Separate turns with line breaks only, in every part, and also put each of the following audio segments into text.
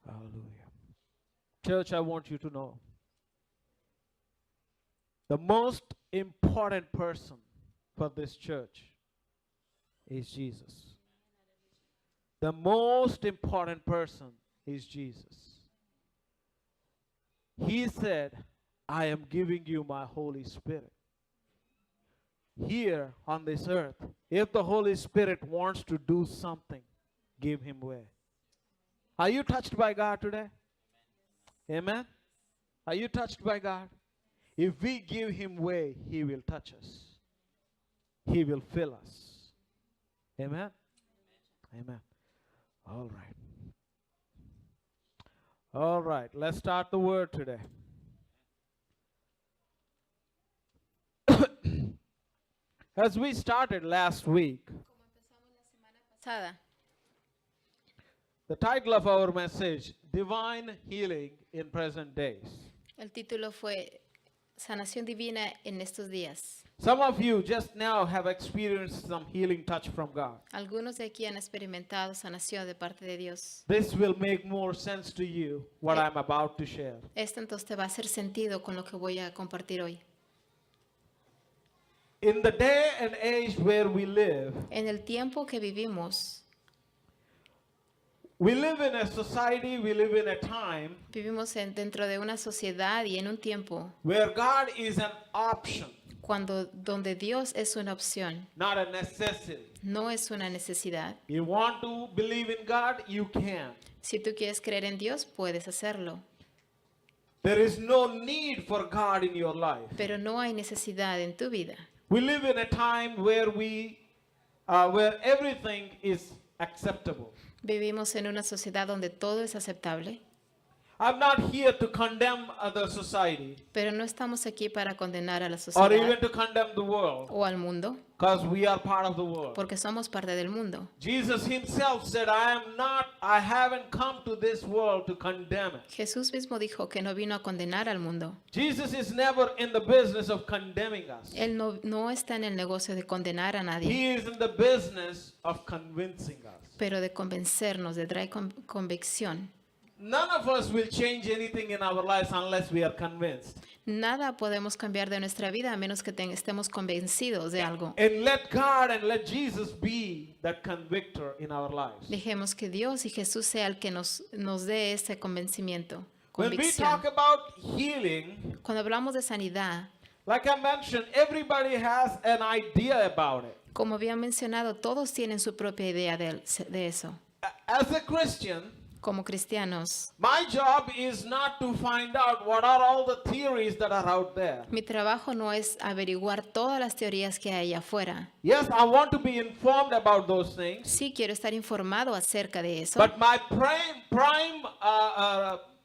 Hallelujah. Church, I want you to know the most important person for this church is Jesus. The most important person is Jesus. He said, I am giving you my Holy Spirit. Here on this earth, if the Holy Spirit wants to do something, give him way. Are you touched by God today? Amen? Are you touched by God? If we give him way, he will touch us. He will fill us. Amen? Amen. All right. All right, let's start the word today. As we started last week, the title of our message, Divine Healing in Present Days.
El título fue Sanación Divina en estos días.
Some of you just now have experienced some healing touch from God.
Algunos de aquí han experimentado sanación de parte de Dios.
This will make more sense to you, what I'm about to share.
Esto entonces te va a hacer sentido con lo que voy a compartir hoy.
In the day and age where we live
En el tiempo que vivimos,
in a society, we live in a time
vivimos dentro de una sociedad y en un tiempo
where God is an option,
donde Dios es una opción,
not a necessity.
no es una necesidad.
You want to believe in God, you can.
Si tú quieres creer en Dios, puedes hacerlo,
There is no need for God in your life.
pero no hay necesidad en tu vida.
We live in a time where where everything is acceptable.
Vivimos en una sociedad donde todo es aceptable,
I'm not here to condemn other society
pero no estamos aquí para condenar a la
or even
sociedad
to condemn the world,
o al mundo,
because we are part of the world.
porque somos parte del mundo.
Jesus himself said, I haven't come to this world to condemn it.
Jesús mismo dijo que no vino a condenar al mundo.
Jesus is never in the business of condemning us.
Él no está en el negocio de condenar a nadie,
He is in the business of convincing us.
pero de convencernos, de traer convicción.
None of us will change anything in our lives unless we are convinced.
Nada podemos cambiar de nuestra vida a menos que estemos convencidos de algo.
And let God and let Jesus be that convictor in our lives.
Dejemos que Dios y Jesús sea el que nos dé ese convencimiento,
When we
convicción.
talk about healing,
Cuando hablamos de sanidad,
like I mentioned, everybody has an idea about it.
como había mencionado, todos tienen su propia idea de eso.
As a Christian,
Como cristianos,
my job is not to find out what are all the theories that are out there.
mi trabajo no es averiguar todas las teorías que hay afuera.
Yes, I want to be informed about those things,
Sí, quiero estar informado acerca de eso,
but my prime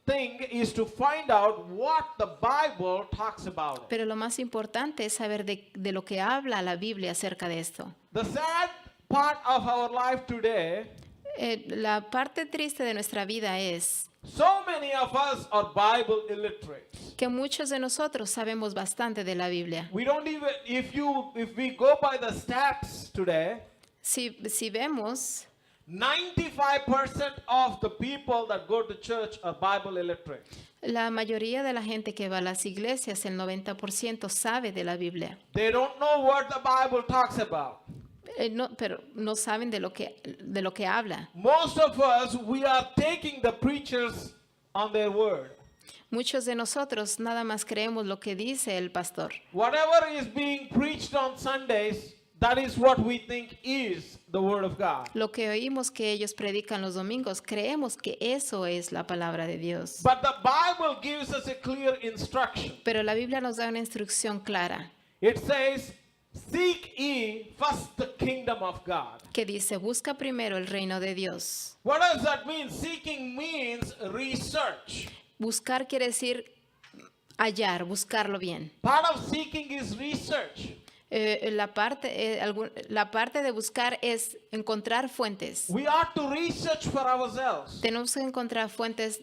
thing is to find out what the Bible talks about it.
pero lo más importante es saber de lo que habla la Biblia acerca de esto.
The sad part of our life today,
La parte triste de nuestra vida es
so many of us are Bible illiterate.
que muchos de nosotros sabemos bastante de la Biblia.
We don't even, if we go by the stats today,
Si vemos,
95% of the people that go to church are Bible illiterate.
la mayoría de la gente que va a las iglesias, el 90% sabe de la Biblia.
They don't know what the Bible talks about.
Pero no saben de lo que habla.
Most of us, we are taking the preachers on their word.
Muchos de nosotros nada más creemos lo que dice el pastor.
Whatever is being preached on Sundays, that is what we think is the word of God.
Lo que oímos que ellos predican los domingos, creemos que eso es la palabra de Dios.
But the Bible gives us a clear instruction.
Pero la Biblia nos da una instrucción clara
It says, seek ye first the kingdom of God.
que dice, busca primero el reino de Dios.
What does that mean? Seeking means research.
Buscar quiere decir hallar, buscarlo bien.
Part of seeking is research.
La parte de buscar es encontrar fuentes.
We ought to research for ourselves.
Tenemos que encontrar fuentes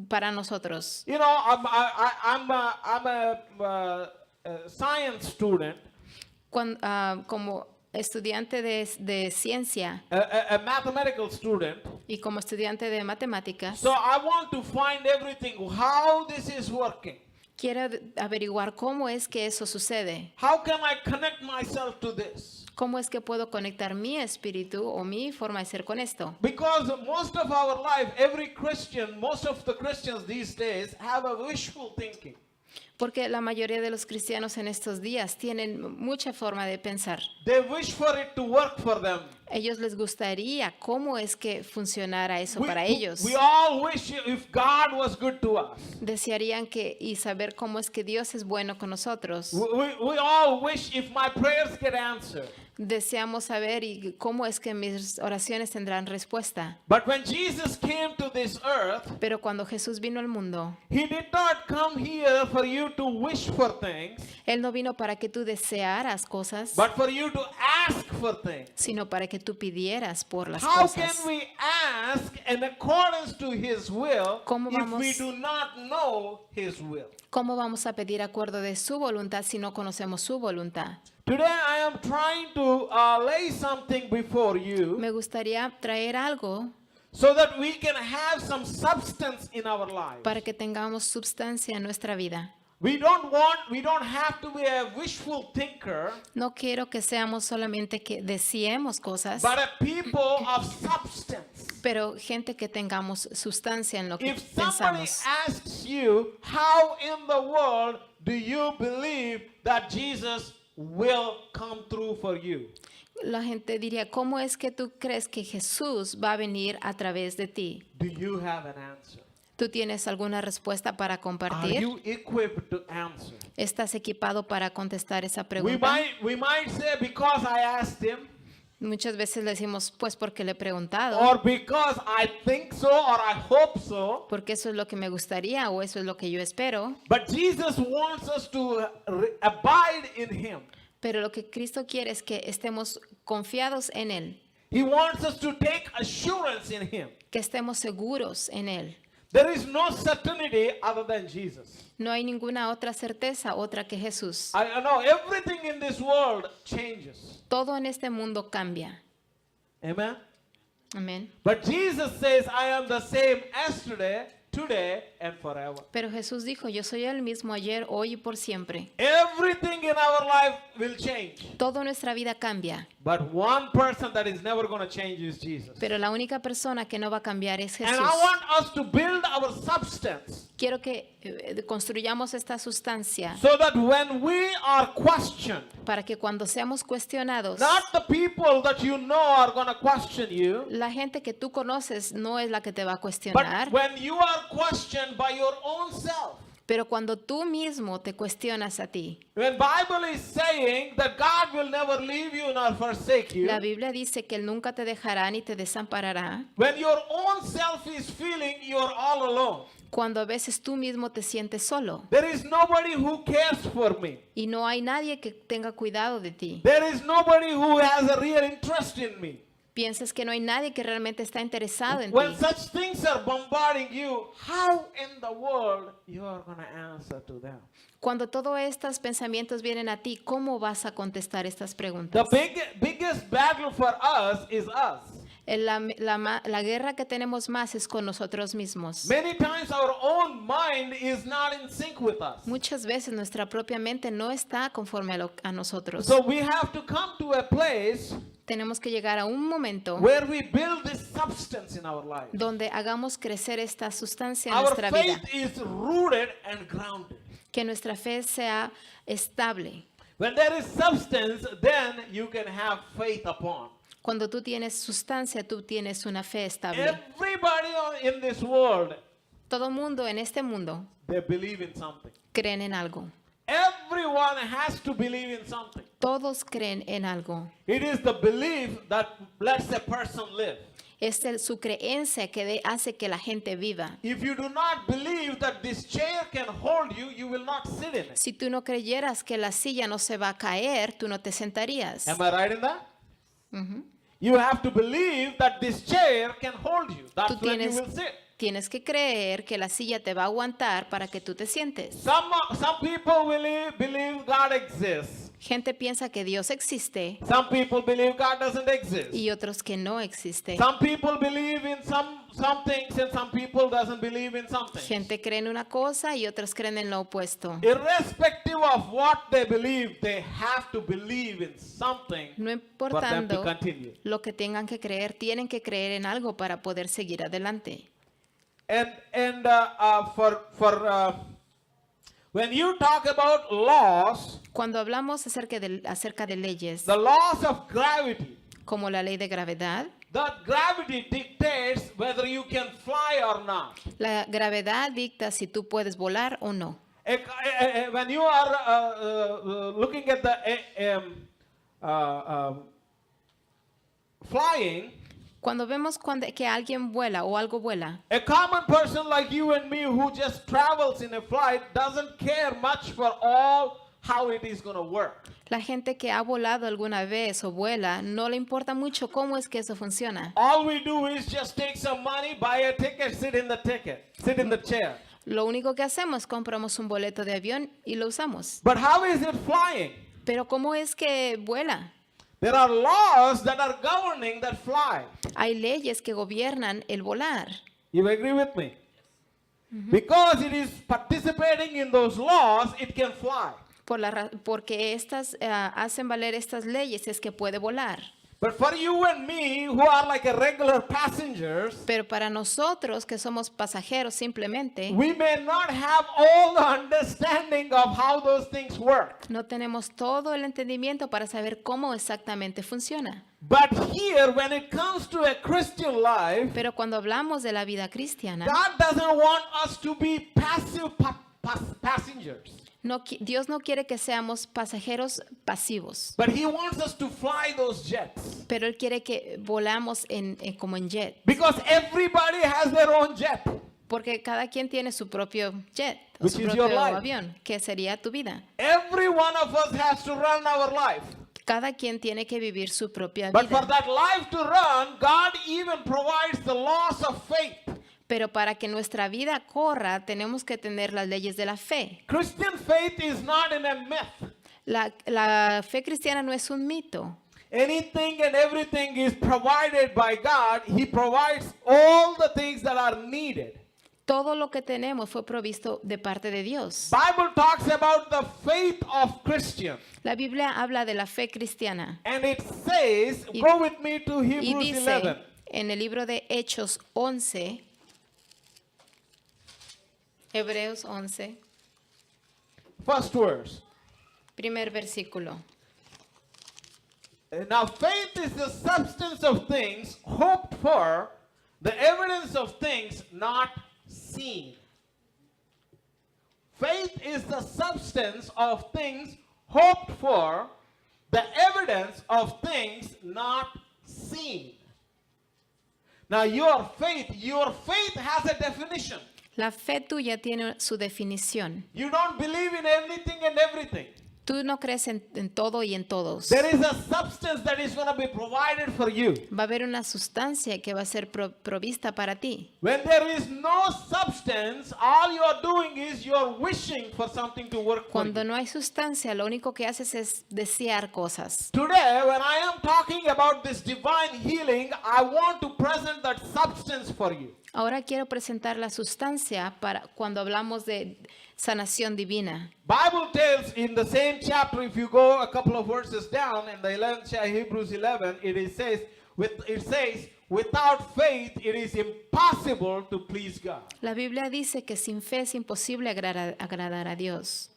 para nosotros.
You know, I'm a science student,
Como estudiante de ciencia
a mathematical student,
Y como estudiante de matemáticas,
So I want to find everything, how this is working.
quiero averiguar cómo es que eso sucede.
How can I connect myself to this?
¿Cómo es que puedo conectar mi espíritu o mi forma de ser con esto?
Because most of our life, every Christian, most of the Christians these days have a wishful thinking.
Porque la mayoría de los cristianos en estos días tienen mucha forma de pensar.
They wish for it to work for them.
Ellos les gustaría cómo es que funcionara eso para ellos.
We all wish if God was good to us.
Desearían que y saber cómo es que Dios es bueno con nosotros.
We all wish if my prayers get answered.
Deseamos saber y cómo es que mis oraciones tendrán respuesta.
But when Jesus came to this earth,
Pero cuando Jesús vino al mundo,
He did not come here for you to wish for things,
Él no vino para que tú desearas cosas,
but for you to ask for things.
sino para que tú pidieras por las
How can
cosas.
we ask in accordance to His will
¿Cómo
if
vamos-
we do not know His will?
¿Cómo vamos a pedir acuerdo de su voluntad si no conocemos su voluntad?
Today I am trying to lay something before you
Me gustaría traer algo
so that we can have some substance in our lives.
para que tengamos substancia en nuestra vida.
We don't have to be a wishful thinker,
No quiero que seamos solamente que deseemos cosas,
but a people of substance.
pero gente que tengamos sustancia en lo que
If somebody
pensamos.
asks you, how in the world do you believe that Jesus will come through for you?
La gente diría, ¿cómo es que tú crees que Jesús va a venir a través de ti?
Do you have an answer?
¿Tú tienes alguna respuesta para
Are
compartir?
you equipped to answer?
¿Estás equipado para contestar esa
We
pregunta?
might say because I asked him,
Muchas veces le decimos, pues porque le he preguntado,
or because I think so, or I hope so.
porque eso es lo que me gustaría o eso es lo que yo espero.
But Jesus wants us to abide in him.
Pero lo que Cristo quiere es que estemos confiados en Él,
He wants us to take assurance in him.
que estemos seguros en Él.
There is no certainty other than Jesus.
No hay ninguna otra certeza otra que Jesús.
I know everything in this world changes.
Todo en este mundo cambia.
Amen.
Amén.
But Jesus says, I am the same yesterday, today, and forever.
Pero Jesús dijo, yo soy el mismo ayer, hoy y por siempre.
Everything in our life will change.
Toda nuestra vida cambia,
But one person that is never going to change is Jesus.
pero la única persona que no va a cambiar es
And
Jesús.
I want us to build our substance
Quiero que construyamos esta sustancia
so that when we are questioned,
para que cuando seamos cuestionados,
not the people that you know are going to question you,
la gente que tú conoces no es la que te va a cuestionar,
but when you are questioned by your own self.
pero cuando tú mismo te cuestionas a ti.
When Bible is saying that God will never leave you nor forsake you,
La Biblia dice que Él nunca te dejará ni te desamparará.
when your own self is feeling you're all alone,
Cuando a veces tú mismo te sientes solo
there is nobody who cares for me.
y no hay nadie que tenga cuidado de ti.
There is nobody who has a real interest in me.
Piensas que no hay nadie que realmente está interesado en
When
ti.
such things are bombarding you, how in the world you are going to answer to them?
Cuando todos estos pensamientos vienen a ti, ¿cómo vas a contestar estas
The
preguntas?
biggest battle for us is us.
La guerra que tenemos más es con nosotros mismos.
Many times our own mind is not in sync with us.
Muchas veces nuestra propia mente no está conforme a nosotros.
So we have to come to a place
Tenemos que llegar a un momento
where we build this substance in our life.
donde hagamos crecer esta sustancia en
Our
nuestra vida.
faith is rooted and grounded.
Que nuestra fe sea estable.
When there is substance, then you can have faith upon.
Cuando tú tienes sustancia, tú tienes una fe estable.
Everybody in this world,
Todo mundo en este mundo
they believe in something.
creen en algo.
Everyone has to believe in something.
Todos creen en algo.
It is the belief that lets a person live.
Es su creencia que hace que la gente viva.
If you do not believe that this chair can hold you, you will not sit in it.
Si tú no creyeras que la silla no se va a caer, tú no te sentarías.
Am I right in that?
Ujú.
You have to believe that this chair can hold you. That's
Tú
when you will sit.
tienes que creer que la silla te va a aguantar para que tú te sientes.
Some people believe God exists.
Gente piensa que Dios existe
Some people believe God doesn't exist.
y otros que no existe.
Some people believe in some things and some people doesn't believe in some things.
Gente cree en una cosa y otros creen en lo opuesto.
Irrespective of what they believe, they have to believe in something
No
for them to
importando
continue.
lo que tengan que creer, tienen que creer en algo para poder seguir adelante.
And when you talk about laws,
Cuando hablamos acerca de leyes,
the laws of gravity,
como la ley de gravedad,
that gravity dictates whether you can fly or not.
la gravedad dicta si tú puedes volar o no.
When you are looking at the flying,
Cuando vemos que alguien vuela o algo vuela,
a common person like you and me who just travels in a flight doesn't care much for all how it is going to work.
la gente que ha volado alguna vez o vuela, no le importa mucho cómo es que eso funciona.
All we do is just take some money, buy a ticket, sit in the chair.
Lo único que hacemos, compramos un boleto de avión y lo usamos.
But how is it flying?
Pero ¿cómo es que vuela?
There are laws that are governing that fly.
Hay leyes que gobiernan el volar.
You agree with me? Because it is participating in those laws, it can fly.
Porque estas hacen valer estas leyes es que puede volar.
But for you and me, who are like a regular passengers,
Pero para nosotros que somos pasajeros simplemente,
we may not have all the understanding of how those things work.
no tenemos todo el entendimiento para saber cómo exactamente funciona.
But here, when it comes to a Christian life,
Pero cuando hablamos de la vida cristiana,
God doesn't want us to be passive passengers.
Dios no quiere que seamos pasajeros pasivos,
But He wants us to fly those jets.
pero Él quiere que volamos como en jet,
Because everybody has their own jet.
porque cada quien tiene su propio jet, o
Which
su
is your
propio
life.
avión, que sería tu vida.
Every one of us has to run our life.
Cada quien tiene que vivir su propia
But for
vida.
that life to run, God even provides the laws of faith.
Pero para que nuestra vida corra, tenemos que tener las leyes de la fe.
Christian faith is not in a myth.
La fe cristiana no es un mito.
Anything and everything is provided by God. He provides all the things that are needed.
Todo lo que tenemos fue provisto de parte de Dios.
Bible talks about the faith of Christian.
La Biblia habla de la fe cristiana
And it says,
Y-
go with me to
y
Hebrews
dice
11.
en el libro de Hechos 11, Hebreos 11,
First verse.
primer versículo.
Now faith is the substance of things hoped for, the evidence of things not seen. Faith is the substance of things hoped for, the evidence of things not seen. Now your faith has a definition.
La fe tuya tiene su definición.
You don't believe in anything and everything.
Tú no crees en todo y en todos.
There is a substance that is going to be provided for you.
Va a haber una sustancia que va a ser provista para ti.
When there is no substance, all you are doing is you are wishing for something to work for
Cuando
you.
no hay sustancia, lo único que haces es desear cosas.
Today, when I am talking about this divine healing, I want to present that substance for you.
Ahora quiero presentar la sustancia para cuando hablamos de sanación divina.
Bible tells in the same chapter, if you go a couple of verses down in the 11th chapter, Hebrews 11, it says, without faith it is impossible to please God.
La Biblia dice que sin fe es imposible agradar a Dios.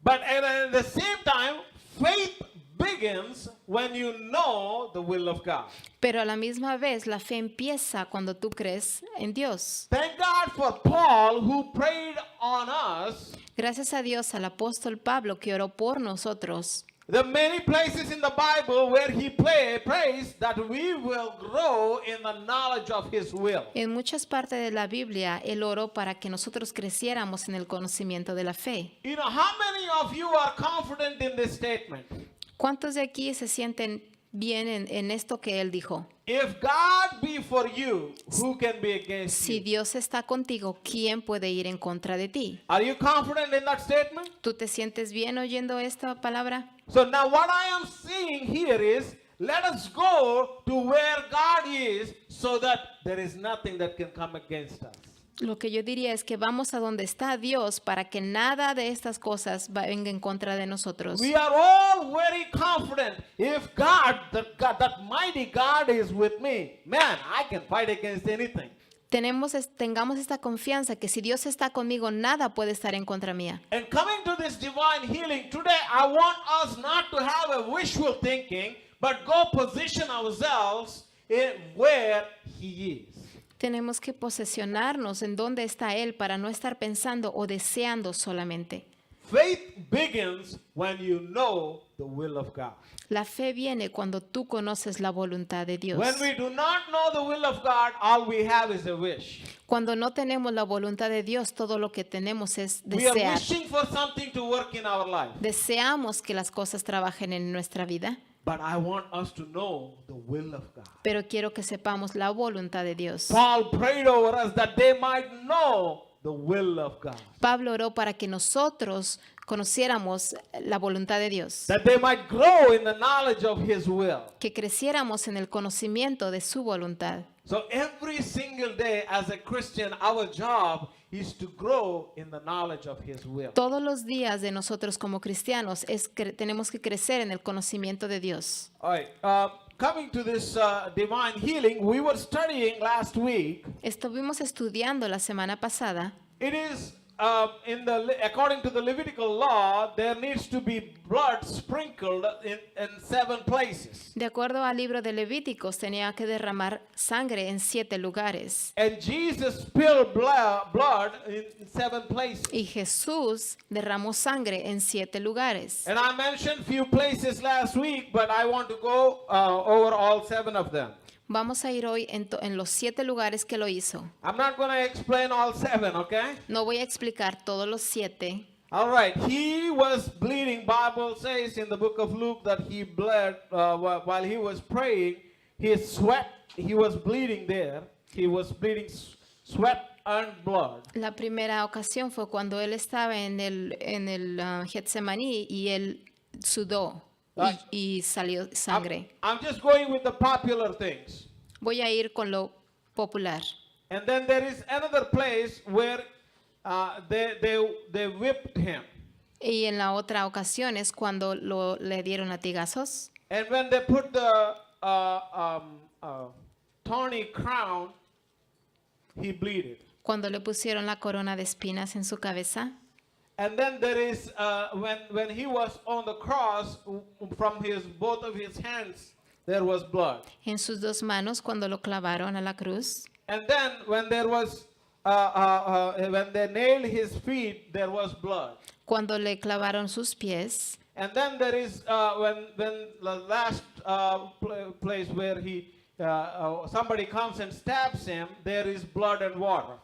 But at the same time, faith begins when you know the will of God.
Pero a la misma vez la fe empieza cuando tú crees en Dios.
Thank God for Paul who prayed on us.
Gracias a Dios al apóstol Pablo que oró por nosotros.
There are many places in the Bible where he prays that we will grow in the knowledge of his will.
En muchas partes de la Biblia él oró para que nosotros creciéramos en el conocimiento de la fe.
You know, how many of you are confident in this statement?
¿Cuántos de aquí se sienten bien en esto que él dijo?
If God be for you, who can be against
Si
you?
Dios está contigo, ¿quién puede ir en contra de ti?
Are you confident in that statement?
¿Tú te sientes bien oyendo esta palabra?
So now what I am seeing here is, let us go to where God is so that there is nothing that can come against us.
Lo que yo diría es que vamos a donde está Dios para que nada de estas cosas venga en contra de nosotros.
We are all very confident. If that mighty God is with me, man, I can fight against anything.
Tengamos esta confianza que si Dios está conmigo, nada puede estar en contra mía.
And coming to this divine healing, today I want us not to have a wishful thinking, but go position ourselves in where He is.
Tenemos que posesionarnos en dónde está Él para no estar pensando o deseando solamente.
Faith begins when you know the will of God.
La fe viene cuando tú conoces la voluntad de Dios.
When we do not know the will of God, all we have is a wish.
Cuando no tenemos la voluntad de Dios, todo lo que tenemos es
We are
desear.
wishing for something to work in our life.
Deseamos que las cosas trabajen en nuestra vida,
But I want us to know the will of God.
pero quiero que sepamos la voluntad de Dios.
Paul prayed over us that they might know the will of God.
Pablo oró para que nosotros conociéramos la voluntad de Dios,
That they might grow in the knowledge of His will.
que creciéramos en el conocimiento de su voluntad.
So every single day as a Christian, our job is to grow in the knowledge of His will.
Todos los días de nosotros como cristianos tenemos que crecer en el conocimiento de Dios.
All right. Coming to this divine healing, we were studying last week.
Estuvimos estudiando la semana pasada.
It is according to the Levitical law, there needs to be blood sprinkled in 7 places.
De acuerdo al libro de Levíticos, tenía que derramar sangre en 7 lugares.
And Jesus spilled blood in 7 places.
Y Jesús derramó sangre en 7 lugares.
And I mentioned few places last week, but I want to go over all 7 of them.
Vamos a ir hoy en los 7 lugares que lo hizo.
I'm not going to explain all 7, okay?
No voy a explicar todos los 7.
All right. He was bleeding. Bible says in the book of Luke that he bled while he was praying. His sweat, he was bleeding there. He was bleeding sweat and blood.
La primera ocasión fue cuando él estaba en el Getsemaní y él sudó y salió sangre.
I'm just going with the popular things.
Voy a ir con lo popular.
And then there is another place where they whipped him.
Y en la otra ocasión es cuando le dieron latigazos.
And when they put the thorny crown, he bleeded.
Cuando le pusieron la corona de espinas en su cabeza.
And then there is when he was on the cross, from both of his hands there was blood.
En sus 2 manos cuando lo clavaron a la cruz.
And then when there was when they nailed his feet, there was blood.
Cuando le clavaron sus pies.
And then there is when the last place where somebody comes and stabs him, there is blood and water.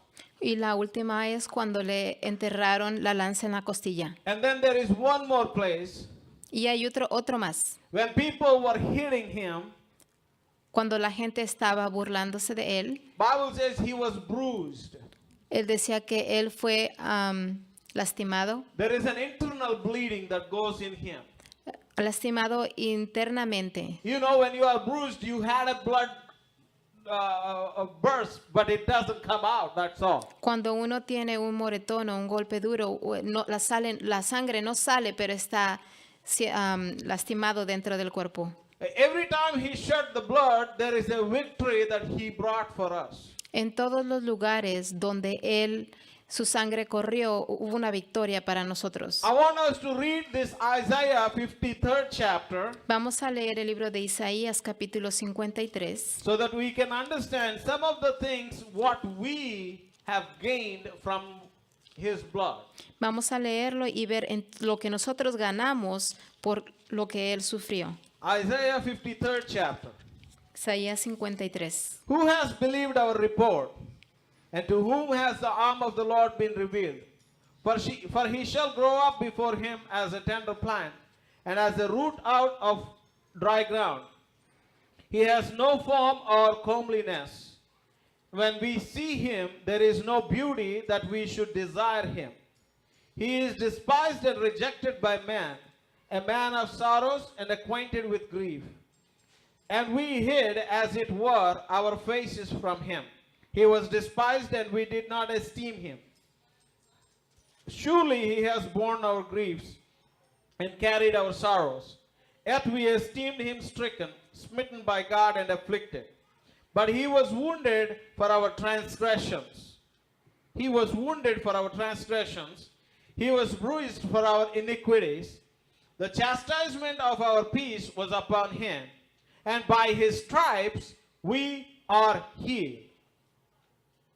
Y la última es cuando le enterraron la lanza en la costilla.
And then there is one more place.
Y hay otro más.
When people were hitting him,
Cuando la gente estaba burlándose de él,
Bible says he was bruised.
él decía que él fue lastimado,
There is an internal bleeding that goes in him.
lastimado internamente.
You know, when you are bruised, you had a blood burst, but it doesn't come out, that's all.
Cuando uno tiene un moretón o un golpe duro, la sangre no sale, pero está lastimado dentro del cuerpo.
Every time he shed the blood, there is a victory that he brought for us.
En todos los lugares donde su sangre corrió, hubo una victoria para nosotros.
I want us to read this Isaiah 53rd chapter
Vamos a leer el libro de Isaías capítulo 53
so that we can understand some of the things what we have gained from his blood.
Vamos a leerlo y ver lo que nosotros ganamos por lo que él sufrió.
Isaiah 53rd chapter.
Isaías 53.
Who has believed our report? And to whom has the arm of the Lord been revealed? For he shall grow up before him as a tender plant, and as a root out of dry ground. He has no form or comeliness. When we see him, there is no beauty that we should desire him. He is despised and rejected by man, a man of sorrows and acquainted with grief. And we hid, as it were, our faces from him. He was despised, and we did not esteem him. Surely he has borne our griefs and carried our sorrows. Yet we esteemed him stricken, smitten by God, and afflicted. But he was wounded for our transgressions. He was wounded for our transgressions. He was bruised for our iniquities. The chastisement of our peace was upon him, and by his stripes we are healed.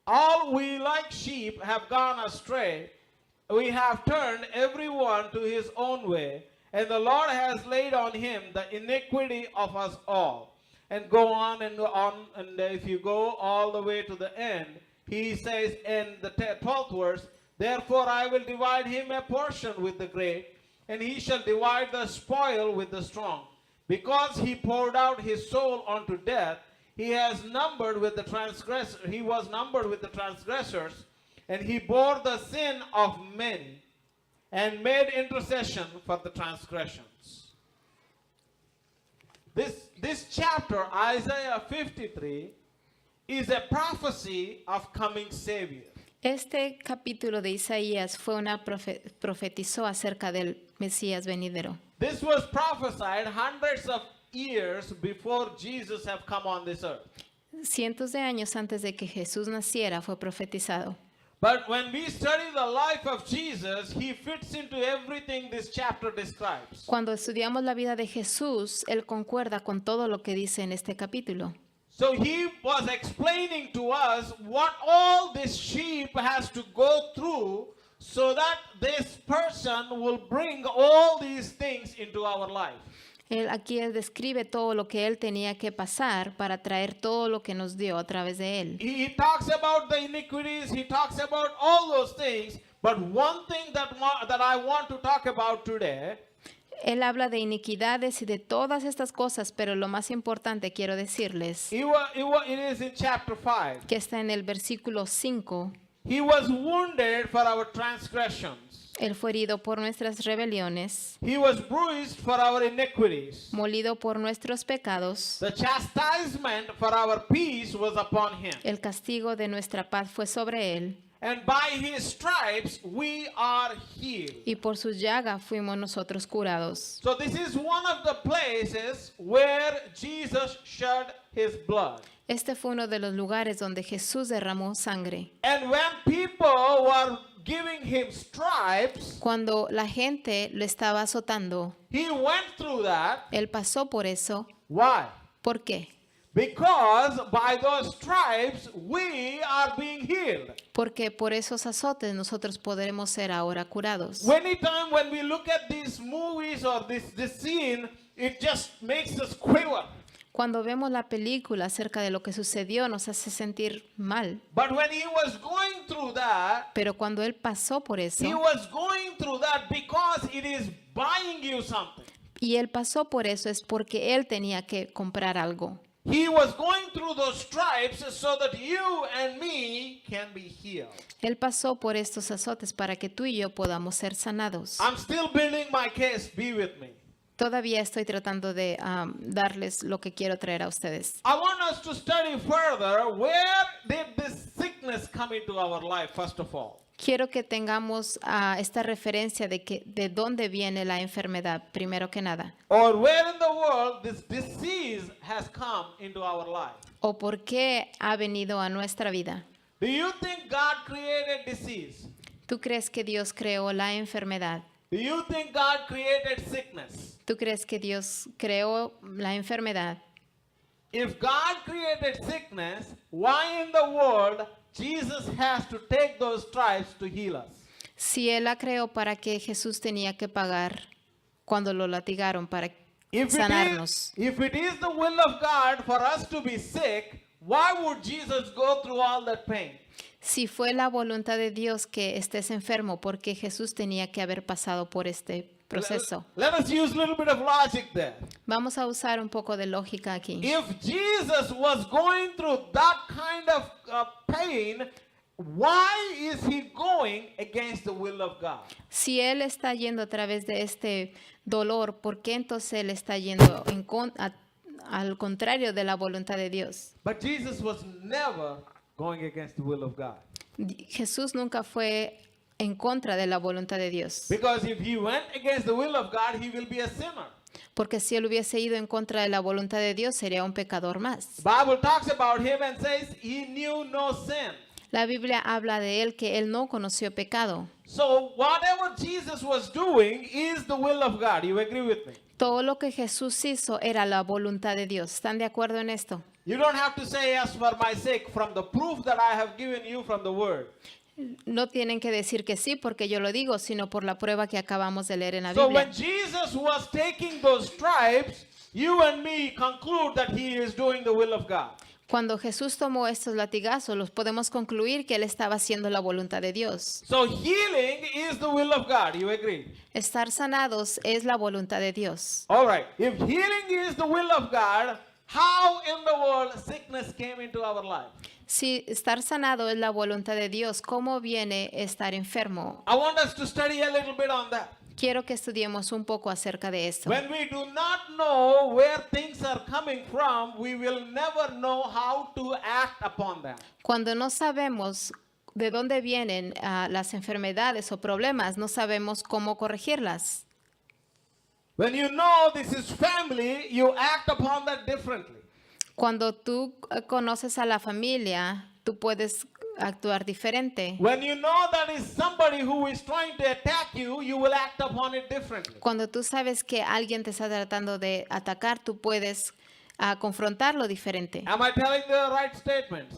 All we like sheep have gone astray. We have turned everyone to his own way, and the Lord has laid on him the iniquity of us all. And go on, and if you go all the way to the end, he says in the 12th verse, therefore I will divide him a portion with the great, and he shall divide the spoil with the strong. Because he poured out his soul unto death, he was numbered with the transgressors, and he bore the sin of many, and made intercession for the transgressions. This chapter, Isaiah 53, is a prophecy of coming Savior.
Este capítulo de Isaías fue una profetizó acerca del Mesías venidero.
This was prophesied hundreds of years before Jesus have come on this earth.
Cientos de años antes de que Jesús naciera fue profetizado.
But when we study the life of Jesus, he fits into everything this chapter describes.
Cuando estudiamos la vida de Jesús, él concuerda con todo lo que dice en este capítulo.
So he was explaining to us what all this sheep has to go through so that this person will bring all these things into our life.
Él aquí describe todo lo que él tenía que pasar para traer todo lo que nos dio a través de él.
He talks about the iniquities, he talks about all those things, but one thing that I want to talk about today,
Él habla de iniquidades y de todas estas cosas, pero lo más importante quiero decirles
it is in chapter 5.
que está en el versículo 5.
He was wounded for our transgressions.
Él fue herido por nuestras rebeliones,
He was bruised for our iniquities.
molido por nuestros pecados.
The chastisement for our peace was upon him.
El castigo de nuestra paz fue sobre él,
And by his stripes we are healed.
y por su llaga fuimos nosotros curados.
So this is one of the places where Jesus shed his blood.
Este fue uno de los lugares donde Jesús derramó sangre.
And when people were giving him stripes,
Cuando la gente lo estaba azotando,
he went through that.
él pasó por eso.
Why?
¿Por qué?
Because by those stripes we are being healed.
Porque por esos azotes nosotros podremos ser ahora curados.
Anytime when we look at these movies or this scene, it just makes us quiver.
Cuando vemos la película acerca de lo que sucedió, nos hace sentir mal.
But when he was going through that,
Pero cuando él pasó por eso,
he was going through that because it is buying you something.
y él pasó por eso es porque él tenía que comprar algo.
He was going through those stripes so that you and me can be healed.
Él pasó por estos azotes para que tú y yo podamos ser sanados.
I'm still building my case. Be with me.
Todavía estoy tratando de darles lo que quiero traer a ustedes.
I want us to study further. Where did this sickness come into our life, first of all?
Quiero que tengamos esta referencia de dónde viene la enfermedad, primero que nada.
Or where in the world this disease has come into our life?
O por qué ha venido a nuestra vida.
Do you think God created disease?
¿Tú crees que Dios creó la enfermedad?
Do you think God created sickness?
¿Tú crees que Dios creó la enfermedad?
If God created sickness, why in the world Jesus has to take those stripes to heal us?
Si Él la creó, ¿para qué Jesús tenía que pagar cuando lo latigaron para sanarnos?
If it is the will of God for us to be sick, why would Jesus go through all that pain?
Si fue la voluntad de Dios que estés enfermo, ¿por qué Jesús tenía que haber pasado por este proceso?
Let us use a little bit of logic there.
Vamos a usar un poco de lógica aquí.
If Jesus was going through that kind of pain, why is he going going against the will of God?
Si él está yendo a través de este dolor, ¿por qué entonces él está yendo al contrario de la voluntad de Dios?
But Jesus was never going against the will of God.
Jesús nunca fue en contra de la voluntad de Dios.
Because if he went against the will of God, he will be a sinner.
Porque si él hubiese ido en contra de la voluntad de Dios, sería un pecador más.
The Bible talks about him and says he knew no sin.
La Biblia habla de él que él no conoció pecado.
So whatever Jesus was doing is the will of God. You agree with me?
Todo lo que Jesús hizo era la voluntad de Dios. ¿Están de acuerdo en esto?
You don't have to say yes for my sake from the proof that I have given you from the word.
No tienen que decir que sí porque yo lo digo, sino por la prueba que acabamos de leer en la
So
Biblia.
when Jesus was taking those stripes, you and me conclude that he is doing the will of God.
Cuando Jesús tomó estos latigazos, los podemos concluir que él estaba haciendo la voluntad de Dios.
So healing is the will of God. You agree?
Estar sanados es la voluntad de Dios.
All right. If healing is the will of God, how in the world sickness came into our life?
Si estar sanado es la voluntad de Dios, ¿cómo viene estar enfermo?
I want us to study a little bit on that.
Quiero que estudiemos un poco acerca de esto.
When we do not know where things are coming from, we will never know how to act upon them.
Cuando no sabemos de dónde vienen las enfermedades o problemas, no sabemos cómo corregirlas.
When you know this is family, you act upon that differently.
Cuando tú conoces a la familia, tú puedes actuar diferente.
When you know that is somebody who is trying to attack you, you will act upon it differently.
Cuando tú sabes que alguien te está tratando de atacar, tú puedes confrontarlo diferente.
Am I telling the right statement?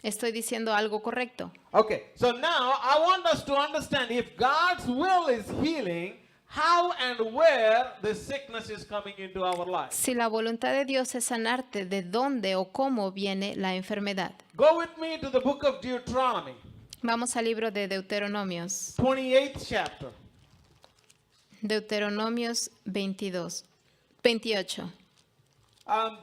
Estoy diciendo algo correcto.
Okay, so now I want us to understand if God's will is healing, how and where the sickness is coming into our lives.
Si la voluntad de Dios es sanarte, ¿de dónde o cómo viene la enfermedad?
Go with me to the book of Deuteronomy,
Vamos al libro de Deuteronomios.
28th chapter.
Deuteronomios 28.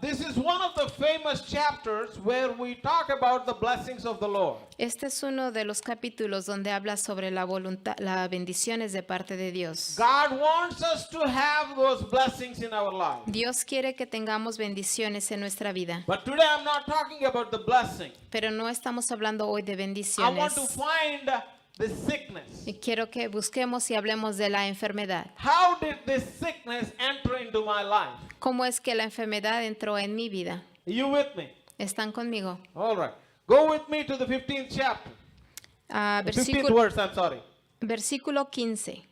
This is one of the famous chapters where we talk about the blessings of the Lord.
Este es uno de los capítulos donde habla sobre la voluntad, las bendiciones de parte de Dios.
God wants us to have those blessings in our life.
Dios quiere que tengamos bendiciones en nuestra vida,
But today I'm not talking about the blessing.
pero no estamos hablando hoy de
I want
bendiciones.
to find the sickness.
Y quiero que busquemos y hablemos de la enfermedad.
How did this sickness enter into my life?
¿Cómo es que la enfermedad entró en mi vida?
Are you with me?
¿Están conmigo?
All right. Go with me to the 15th chapter. The 15th verse, I'm sorry.
Versículo 15.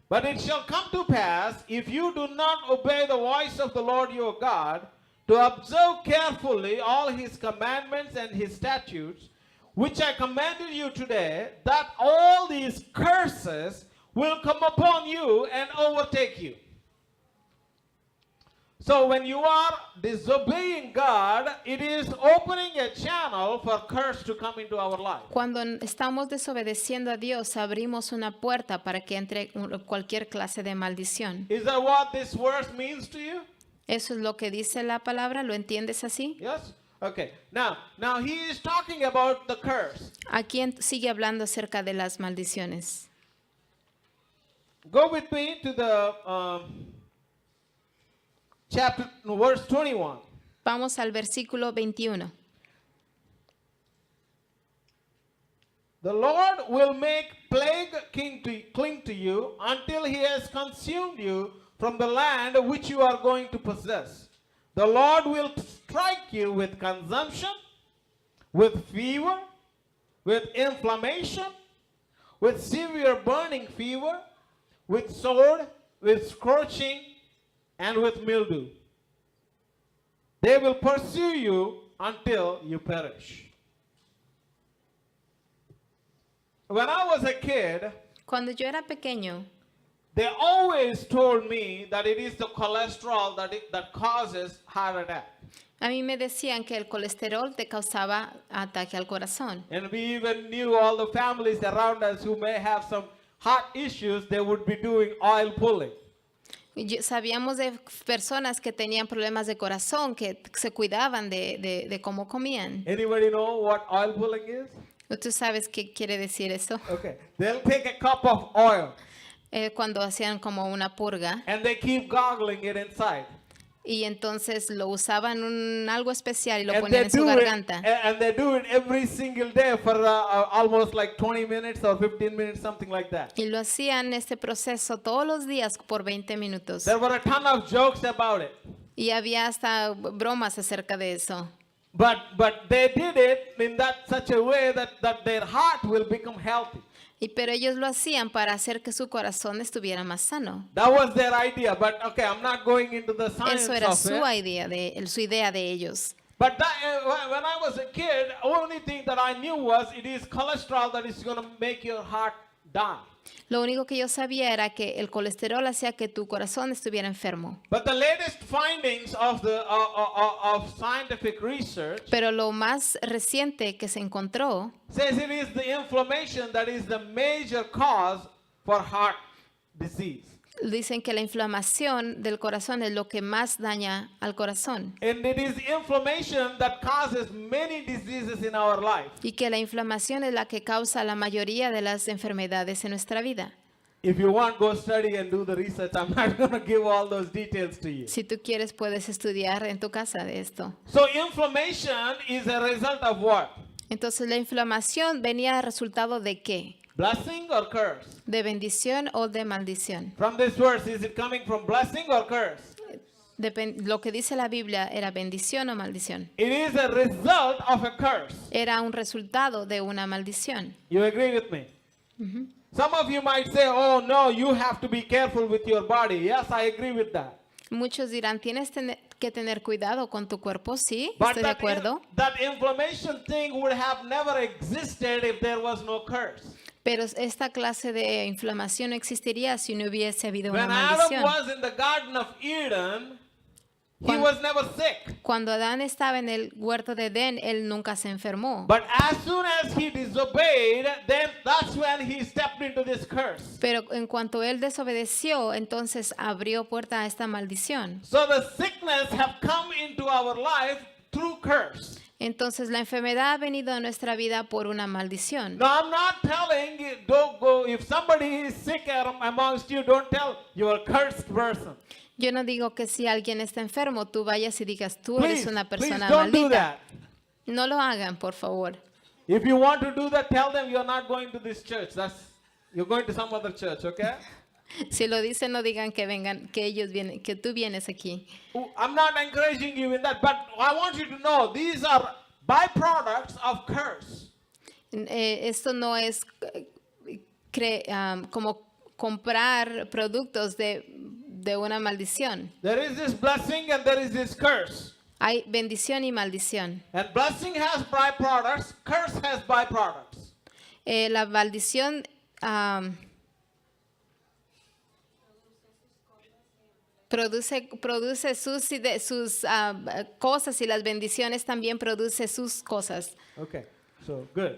But it shall come to pass, if you do not obey the voice of the Lord your God, to observe carefully all his commandments and his statutes, which I commanded you today, that all these curses will come upon you and overtake you. So when you are disobeying God, it is opening a channel for curse to come into our life.
Cuando estamos desobedeciendo a Dios, abrimos una puerta para que entre cualquier clase de maldición.
Is that what this verse means to you?
¿Eso es lo que dice la palabra? ¿Lo entiendes así?
Yes? Okay. Now he is talking about the curse.
Aquí sigue hablando acerca de las maldiciones.
Go with me to the verse 21.
Vamos al versículo 21.
The Lord will make plague cling to you until he has consumed you from the land which you are going to possess. The Lord will strike you with consumption, with fever, with inflammation, with severe burning fever, with sword, with scorching, and with mildew. They will pursue you until you perish. When I was a kid,
Cuando yo era pequeño,
they always told me that it is the cholesterol that causes heart attack.
a mí me decían que el colesterol te causaba ataque al corazón.
And we even knew all the families around us who may have some heart issues, they would be doing oil pulling.
Sabíamos de personas que tenían problemas de corazón, que se cuidaban de cómo comían.
Anybody know what oil pulling is?
¿Tú sabes qué quiere decir eso?
Okay. They'll take a cup of oil
Cuando hacían como una purga
and they keep gargling it inside.
y entonces lo usaban algo especial y lo
And
ponían
they
en su
do it,
garganta.
and they do it every single day for almost like 20 minutes or 15 minutes, something like that.
Y lo hacían este proceso todos los días por 20 minutos.
There were a ton of jokes about it.
Y había hasta bromas acerca de eso.
But they did it in such a way that their heart will become healthy.
Pero ellos lo hacían para hacer que su corazón estuviera más sano.
That was their idea. But okay, I'm not going into the science
Eso era
of
su
it.
idea de ellos.
But when I was a kid, only thing that I knew was it is cholesterol that is going to make your heart die.
Lo único que yo sabía era que el colesterol hacía que tu corazón estuviera enfermo.
But the latest findings of of scientific research
Pero lo más reciente que se encontró
says it is the inflammation that is the major cause for heart disease.
dicen que la inflamación del corazón es lo que más daña al corazón.
And it is inflammation that causes many diseases in our life.
Y que la inflamación es la que causa la mayoría de las enfermedades en nuestra vida.
If you want, go study and do the research. I'm not going to give all those details to you.
Si tú quieres, puedes estudiar en tu casa de esto.
So inflammation is a result of what?
Entonces, la inflamación venía a resultado de ¿qué?
Blessing or curse?
¿De bendición o de maldición?
From this verse, is it coming from blessing or curse?
Lo que dice la Biblia, ¿era bendición o maldición?
It is a result of a curse.
Era un resultado de una maldición.
You agree with me? Some of you might say, oh no, you have to be careful with your body. Yes, I agree with that.
Muchos dirán, tienes que tener cuidado con tu cuerpo, sí,
But
estoy de acuerdo.
that inflammation thing would have never existed if there was no curse.
Pero esta clase de inflamación no existiría si no hubiese habido una
When Adam
maldición.
was in the Garden of Eden, he
Cuando-
was never sick.
Cuando Adán estaba en el huerto de Edén, él nunca se enfermó.
But as soon as he disobeyed, then that's when he stepped into this curse.
Pero en cuanto él desobedeció, entonces abrió puerta a esta maldición.
So the sickness have come into our life through curse.
Entonces la enfermedad ha venido a nuestra vida por una maldición.
Now I'm not telling you, don't go, if somebody is sick amongst you, don't tell you're a cursed person.
Yo no digo que si alguien está enfermo, tú vayas y digas, tú eres
Please,
una
please
persona
don't do
maldita.
that.
No lo hagan, por favor.
If you want to do that, tell them you're not going to this church. You're going to some other church, okay?
Si lo dicen, no digan que vengan, que ellos vienen, que tú vienes aquí.
I'm not encouraging you in that, but I want you to know these are byproducts of curse.
Esto no es como comprar productos de una maldición.
There is this blessing and there is this curse.
Hay bendición y maldición.
And blessing has byproducts, curse has byproducts.
La maldición produce sus cosas y las bendiciones también produce sus cosas.
Okay, so good.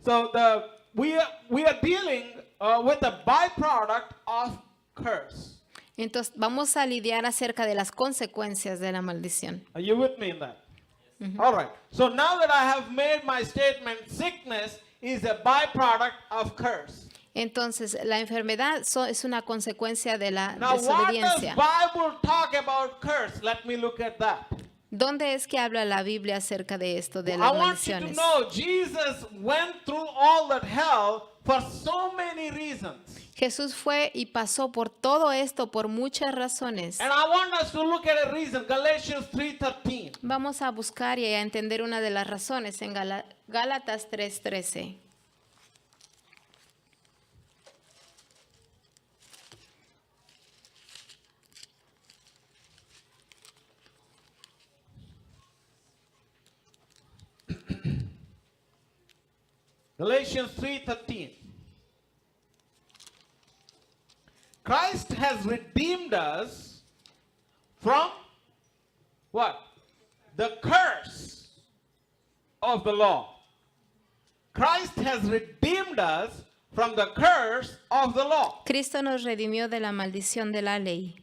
So we are dealing with the byproduct of curse.
Entonces vamos a lidiar acerca de las consecuencias de la maldición.
Are you with me in that? All right. So now that I have made my statement, sickness is a byproduct of curse.
Entonces la enfermedad es una consecuencia de la
Now, what does
desobediencia.
Bible talk about curse? Let me look at that.
¿Dónde es que habla la Biblia acerca de esto, de
I
las
want you to
maldiciones?
know Jesus went through all that hell for so many reasons.
Jesús fue y pasó por todo esto por muchas razones.
And I want us to look at a reason, Galatians 3:13.
Vamos a buscar y a entender una de las razones en Gálatas 3:13.
Galatians 3:13. Christ has redeemed us from what? The curse of the law. Christ has redeemed us from the curse of the law.
Cristo nos redimió de la maldición de la ley.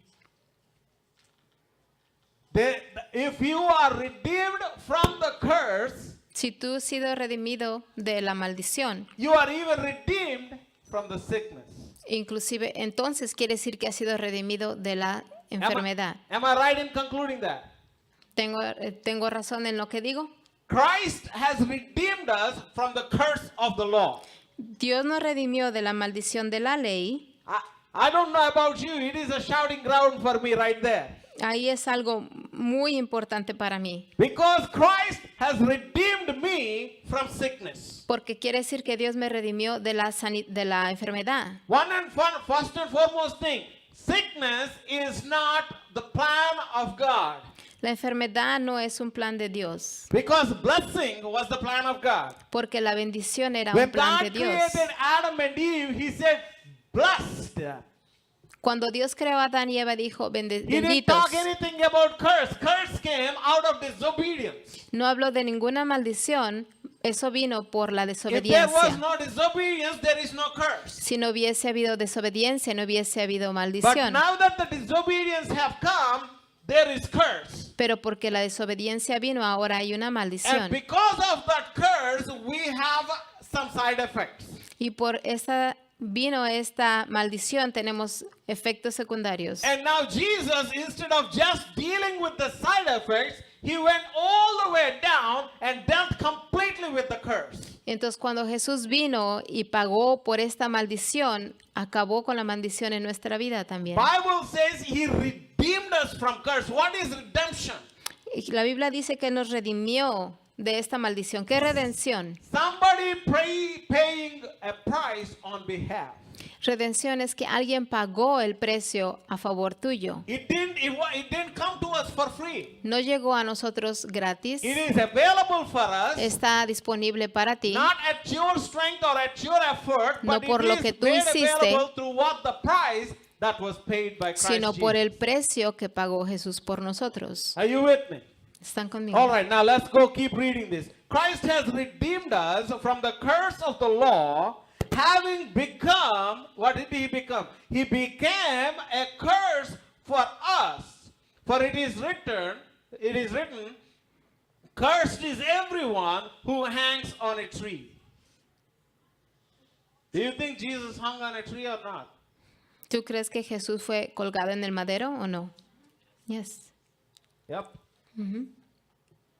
If you are redeemed from the curse,
Si tú has sido redimido de la maldición,
you are even redeemed from the sickness.
inclusive entonces quiere decir que has sido redimido de la enfermedad.
Am I right in concluding that?
¿Tengo razón en lo que digo?
Christ has redeemed us from the curse of the law.
Dios nos redimió de la maldición de la ley.
I don't know about you. It is a shouting ground for me right there.
Ahí es algo muy importante para mí.
Because Christ has redeemed me from sickness.
Porque quiere decir que Dios me redimió de la enfermedad.
First and foremost thing, sickness is not the plan of God.
La enfermedad no es un plan de Dios.
Because blessing was the plan of God.
Porque la bendición era
When
un plan de
God
Dios.
created Adam and Eve, He said, blessed.
Cuando Dios creó a Adán y Eva dijo,
He didn't
benditos.
talk anything about curse. Curse came out of disobedience.
No habló de ninguna maldición. Eso vino por la
If there was
desobediencia.
no disobedience, there is no curse.
Si no hubiese habido desobediencia, no hubiese habido
But
maldición.
now that the disobedience have come, there is curse.
Pero porque la desobediencia vino, ahora hay una
And
maldición.
because of that curse, we have some side effects.
Y por esta maldición, tenemos efectos secundarios.
And now Jesus, instead of just dealing with the side effects, He went all the way down and dealt completely with the curse.
Entonces, cuando Jesús vino y pagó por esta maldición, acabó con la maldición en nuestra vida también.
Bible says He redeemed us from curse. What is redemption?
Y la Biblia dice que nos redimió de esta maldición. ¿Qué redención?
Somebody paying a price on behalf.
Redención es que alguien pagó el precio a favor tuyo.
It didn't come to us for free.
No llegó a nosotros gratis.
It is available for us,
Está disponible para ti.
not at your strength or at your effort,
No
but
por
it
lo
is
que tú
made
hiciste,
available through what the price that was paid by Christ
sino por el
Jesus.
precio que pagó Jesús por nosotros.
Are you with me?
¿Están conmigo?
All right, now let's go keep reading this. Christ has redeemed us from the curse of the law, having become, what did He become? He became a curse for us. For it is written, cursed is everyone who hangs on a tree. Do you think Jesus hung on a tree or not?
¿Tú crees que Jesús fue colgado en el madero o no? Yes.
Yep.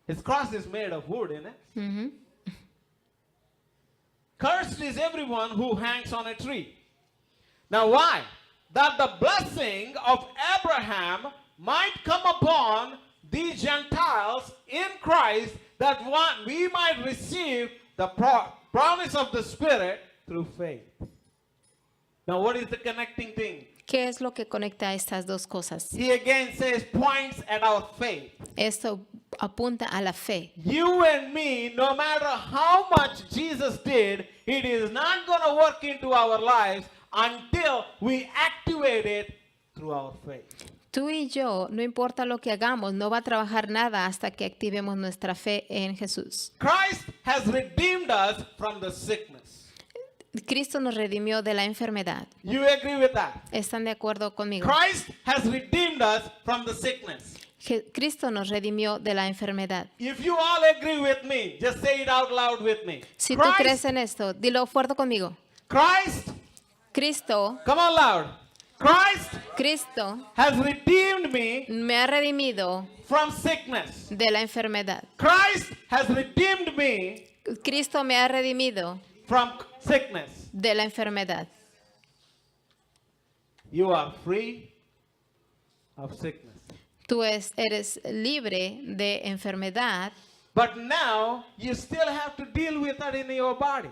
His cross is made of wood, isn't it?
Ujú.
Cursed is everyone who hangs on a tree. Now why? That the blessing of Abraham might come upon the Gentiles in Christ, that we might receive the promise of the Spirit through faith. Now what is the connecting thing?
¿Qué es lo que conecta estas dos cosas?
He again says, points at our faith.
Esto apunta a la fe.
You and me, no matter how much Jesus did, it is not going to work into our lives until we activate it through our faith.
Tú y yo, no importa lo que hagamos, no va a trabajar nada hasta que activemos nuestra fe en Jesús.
Christ has redeemed us from the sickness.
Cristo nos redimió de la enfermedad.
You agree with that?
¿Están de acuerdo conmigo?
Christ has redeemed us from the sickness.
Cristo nos redimió de la enfermedad.
If you all agree with me, just say it out loud with me.
Si tú crees en esto, dilo fuerte conmigo. Cristo
Come on loud.
Cristo
has redeemed me
me ha redimido
from sickness.
de la enfermedad.
Christ has redeemed me
Cristo me ha redimido
from sickness.
de la enfermedad.
You are free of sickness.
Tú eres libre de enfermedad,
But now you still have to deal with that in your body.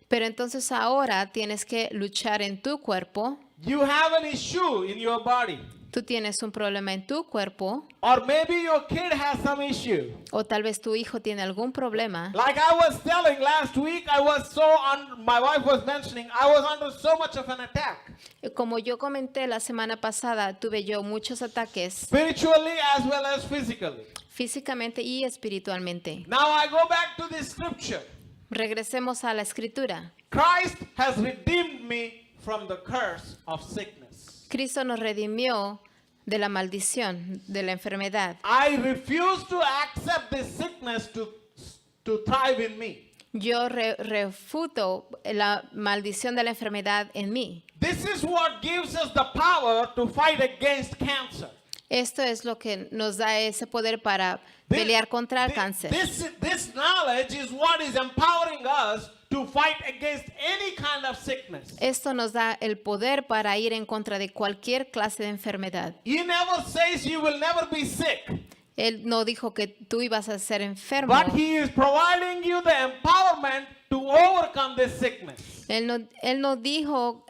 pero entonces ahora tienes que luchar en tu cuerpo.
You have an issue in your body.
Tú tienes un problema en tu cuerpo,
Or maybe your kid has some issue.
o tal vez tu hijo tiene algún problema.
Like I was telling last week, my wife was mentioning, I was under so much of an attack.
Como yo comenté la semana pasada, tuve yo muchos ataques
Spiritually as well as physically.
físicamente y espiritualmente.
Now I go back to this scripture.
Regresemos a la escritura.
Christ has redeemed me from the curse of sickness.
Cristo nos redimió de la maldición, de la enfermedad.
I refuse to accept this sickness to to thrive in me.
Yo refuto la maldición de la enfermedad en mí.
This is what gives us the power to fight against cancer.
Esto es lo que nos da ese poder para pelear contra el cáncer.
This knowledge is what is empowering us to fight against any kind of sickness.
Esto nos da el poder para ir en contra de cualquier clase de enfermedad.
He never says you will never be sick,
Él no dijo que tú ibas a ser enfermo.
but he is providing you the empowerment to overcome this sickness.
Él no dijo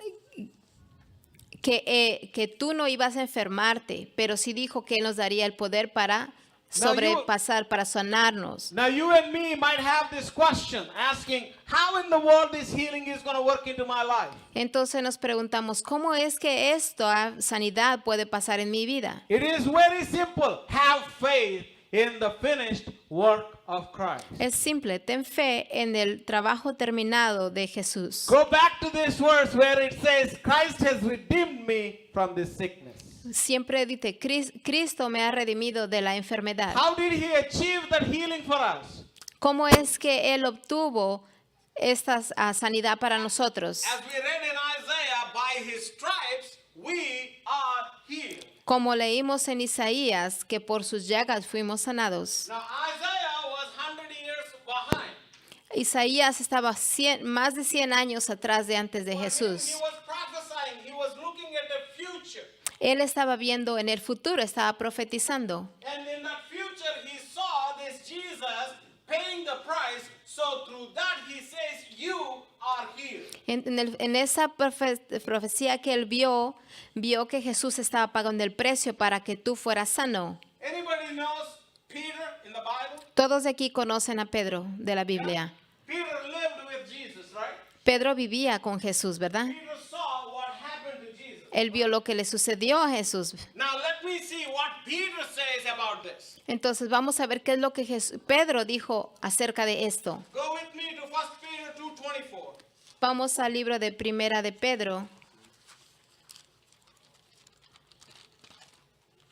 que tú no ibas a enfermarte, pero sí dijo que Él nos daría el poder para sobrepasar, para sanarnos.
Now you and me might have this question asking, how in the world this healing is going to work into my life?
Entonces nos preguntamos, ¿cómo es que esta sanidad puede pasar en mi vida?
It is very simple. Have faith in the finished work of Christ.
Es simple, ten fe en el trabajo terminado de Jesús.
Go back to this verse where it says, Christ has redeemed me from this sickness.
Siempre dice, Cristo me ha redimido de la enfermedad.
How did he achieve that healing for us?
¿Cómo es que Él obtuvo esta sanidad para nosotros?
As we read in Isaiah, by his stripes we are healed.
Como leímos en Isaías, que por sus llagas fuimos sanados.
Now Isaiah was 100 years behind.
Isaías estaba más de 100 años atrás de antes de
He
Jesús.
was prophesying, he was looking at the future.
Él estaba viendo en el futuro, estaba profetizando.
And in that future he saw this Jesus paying the price, so through that he says you are healed.
En esa profecía que él vio que Jesús estaba pagando el precio para que tú fueras sano.
Anybody knows Peter in the Bible?
Todos de aquí conocen a Pedro de la Biblia.
Peter lived with Jesus, right?
Pedro vivía con Jesús, ¿verdad?
Peter saw what happened to Jesus.
Él vio lo que le sucedió a Jesús.
Now let me see what Peter says about this.
Entonces vamos a ver qué es lo que Pedro dijo acerca de esto.
Go with me to 1 Peter 2:24.
Vamos al libro de Primera de Pedro.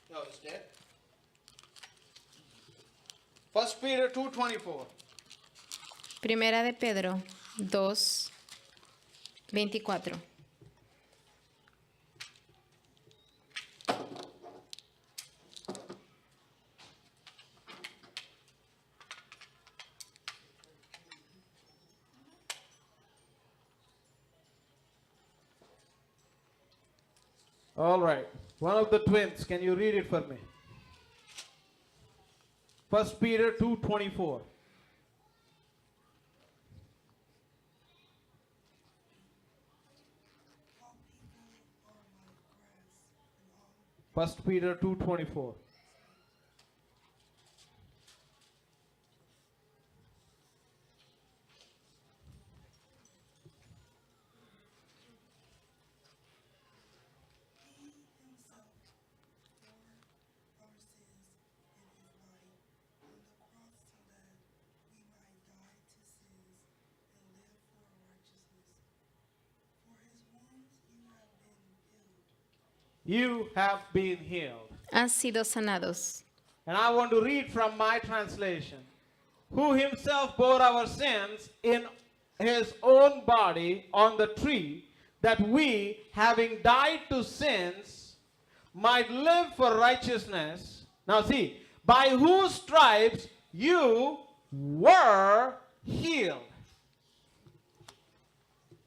No, it's dead. 1 Peter 2:24.
Primera de Pedro 2:24.
All right. One of the twins, can you read it for me? 1 Peter 2:24. First Peter 2:24. You have been healed.
Han sido sanados.
And I want to read from my translation. Who himself bore our sins in his own body on the tree, that we, having died to sins, might live for righteousness. Now see, by whose stripes you were healed.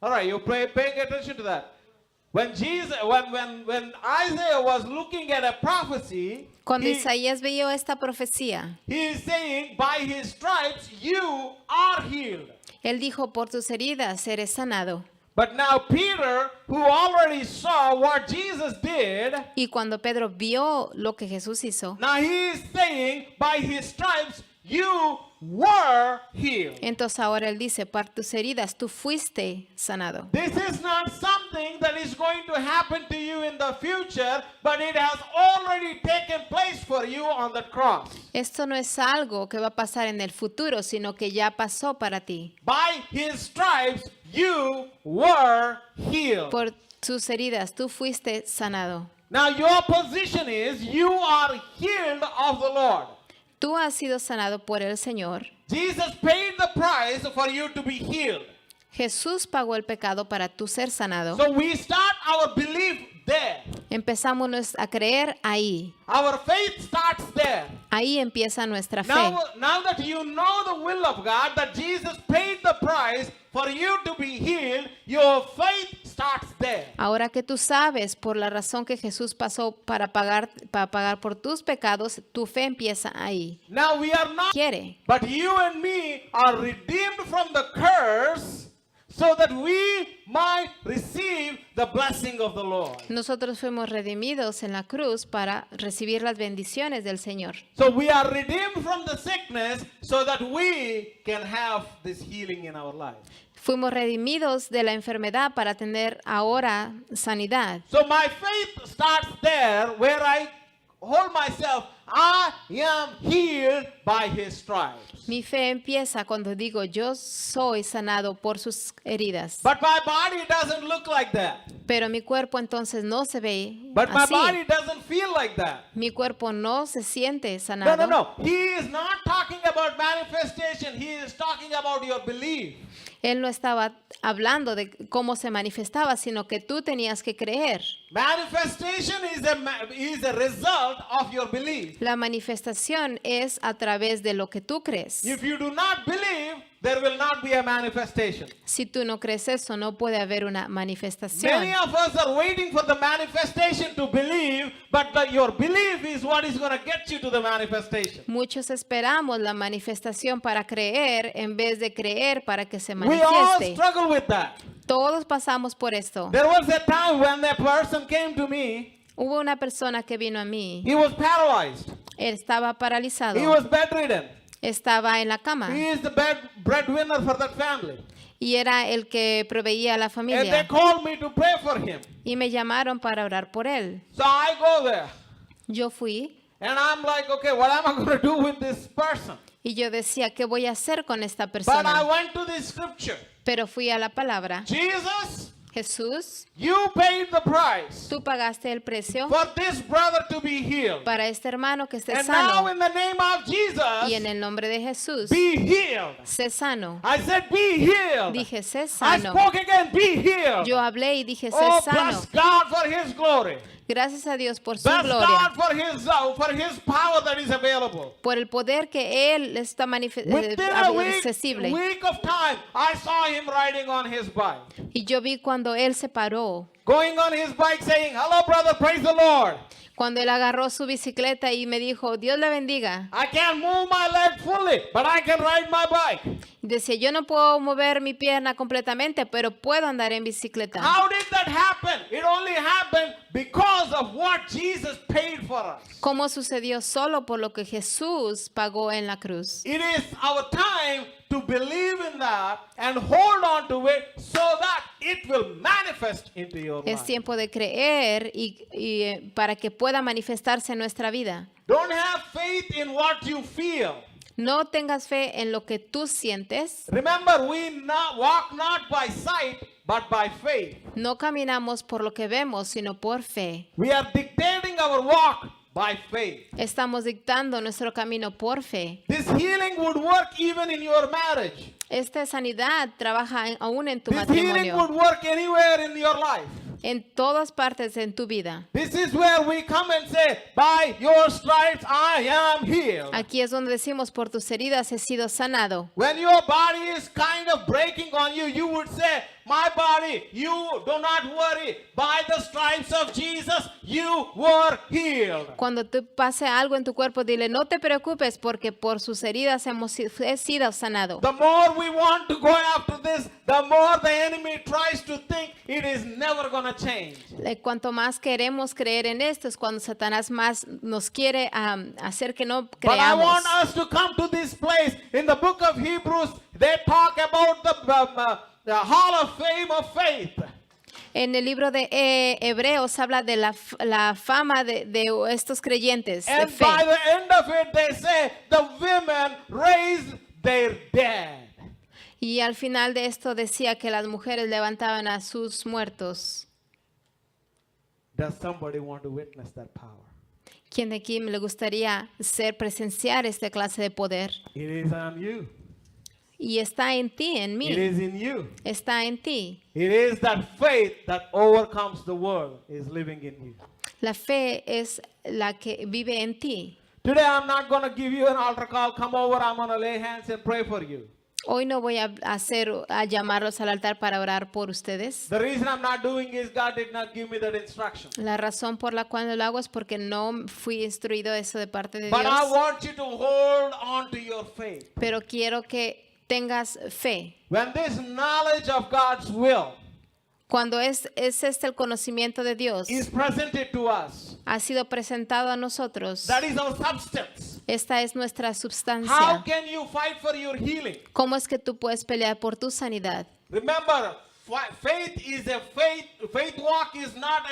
All right, you're paying attention to that. When Isaiah was looking at a prophecy,
Cuando
he
Isaías vio esta profecía,
is saying, by his stripes you are healed.
él dijo, por tus heridas eres sanado.
But now Peter, who already saw what Jesus did,
Y cuando Pedro vio lo que Jesús hizo,
now he is saying, by his stripes you were healed.
entonces ahora él dice, por tus heridas tú fuiste sanado.
This is not something that is going to happen to you in the future, but it has already taken place for you on the cross.
Esto no es algo que va a pasar en el futuro, sino que ya pasó para ti.
By his stripes you were healed.
Por tus heridas tú fuiste sanado.
Now your position is you are healed of the Lord.
Tú has sido sanado por el Señor.
Jesus paid the price for you to be healed.
Jesús pagó el pecado para tú ser sanado.
So we start our belief there.
Empezamos a creer ahí.
Our faith starts there.
Ahí empieza nuestra fe.
Now that you know the will of God, that Jesus paid the price for you to be healed, your faith starts there.
Ahora que tú sabes por la razón que Jesús pasó para pagar por tus pecados, tu fe empieza ahí.
Now we are not,
Quiere.
but you and me are redeemed from the curse so that we might receive the blessing of the Lord.
Nosotros fuimos redimidos en la cruz para recibir las bendiciones del Señor.
So we are redeemed from the sickness so that we can have this healing in our life.
Fuimos redimidos de la enfermedad para tener ahora sanidad.
So my faith starts there where I hold myself. I am healed by his stripes.
Mi fe empieza cuando digo yo soy sanado por sus heridas.
But my body doesn't look like that.
Pero mi cuerpo entonces no se ve
But my
así.
body doesn't feel like that.
Mi cuerpo no se siente
No,
sanado.
no, no. He is not talking about manifestation. He is talking about your belief.
Él no estaba hablando de cómo se manifestaba, sino que tú tenías que creer.
Manifestation is a result of your belief.
La manifestación es a través de lo que tú crees.
If you do not believe, there will not be a manifestation.
Si tú no crees eso, no puede haber una manifestación.
Many of us are waiting for the manifestation to believe, but your belief is what is going to get you to the manifestation.
Muchos esperamos la manifestación para creer en vez de creer para que se
We all
manifieste.
struggle with that.
Todos pasamos por esto.
There was a time when that person came to me.
Hubo una persona que vino a mí.
He was paralyzed.
Él estaba paralizado.
He was bedridden.
Estaba en la cama.
He is the breadwinner for that family.
Y era el que proveía a la
And they
familia.
called me to pray for him.
Y me llamaron para orar por él.
So I go there.
Yo fui
And I'm like, okay, what am I going to do with this person?
y yo decía, ¿qué voy a hacer con esta
But I
persona?
went to the scripture.
Pero fui a la palabra.
Jesus,
Jesús,
you paid the price
tú pagaste el precio
for this brother to be healed.
para este hermano que esté
And now
sano.
in the name of
Y en
Jesus,
el nombre de Jesús,
be healed.
sé sano.
I said, be healed.
Dije, sé
I
sano.
spoke again, be healed.
Yo hablé y dije, sé
Oh,
sano.
bless God for his glory.
Gracias a Dios por su
Bless
gloria,
God for his power that is available.
por el poder que Él está
Within a
accesible.
week of time, I saw him riding on his bike.
Y yo vi cuando Él se paró,
Going on his bike saying, hello brother, praise the Lord.
cuando Él agarró su bicicleta y me dijo, Dios le bendiga.
I can't move my leg fully, but I can ride my bike.
Decía, yo no puedo mover mi pierna completamente, pero puedo andar en bicicleta.
How did that happen? It only happened because of what Jesus paid for us.
¿Cómo sucedió? Solo por lo que Jesús pagó en la cruz.
It is our time to believe in that and hold on to it so that it will manifest into your
Es
life.
tiempo de creer y para que pueda manifestarse en nuestra vida.
Don't have faith in what you feel.
No tengas fe en lo que tú sientes.
Remember, walk not by sight, but by faith.
No caminamos por lo que vemos, sino por fe.
We are dictating our walk by faith.
Estamos dictando nuestro camino por fe.
This healing would work even in your marriage.
Esta sanidad trabaja aún en tu
This healing would
matrimonio,
work anywhere in your life.
en todas partes en tu vida.
This is where we come and say, by your stripes I am healed.
Aquí es donde decimos, por tus heridas he sido sanado.
When your body is kind of breaking on you, you would say, my body, you do not worry. By the stripes of Jesus, you were healed.
Cuando te pase algo en tu cuerpo, dile, no te preocupes porque por sus heridas he sido sanado.
The more we want to go after this, the more the enemy tries to think it is never going to change.
Cuanto más queremos creer en esto es cuando Satanás más nos quiere hacer que no
But I
creamos.
want us to come to this place. In the book of Hebrews, they talk about the hall of fame of faith.
En el libro de Hebreos habla de la fama de estos creyentes de
And
fe.
by the end of it, they say the women raised their dead.
Y al final de esto decía que las mujeres levantaban a sus muertos.
Does somebody want to witness that power?
¿Quién de aquí le gustaría presenciar esta clase de poder?
It is on you.
Y está en ti, en
It
mí.
is in you.
Está en ti.
It is that faith that overcomes the world is living in you.
La fe es la que vive en ti.
Today I'm not going to give you an altar call. Come over. I'm going to lay hands and pray for you.
Hoy no voy a llamarlos al altar para orar por ustedes.
The reason I'm not doing is God did not give me that instruction.
La razón por la cual no lo hago es porque no fui instruido eso de parte de
But I
Dios.
want you to hold on to your faith.
Pero quiero que tengas fe.
When this knowledge of God's will
Cuando es este el conocimiento de Dios,
is presented to us,
ha sido presentado a nosotros.
that is our substance.
Esta es nuestra
How
sustancia.
can you fight for your healing?
¿Cómo es que tú puedes pelear por tu sanidad?
Remember, faith is a faith walk is not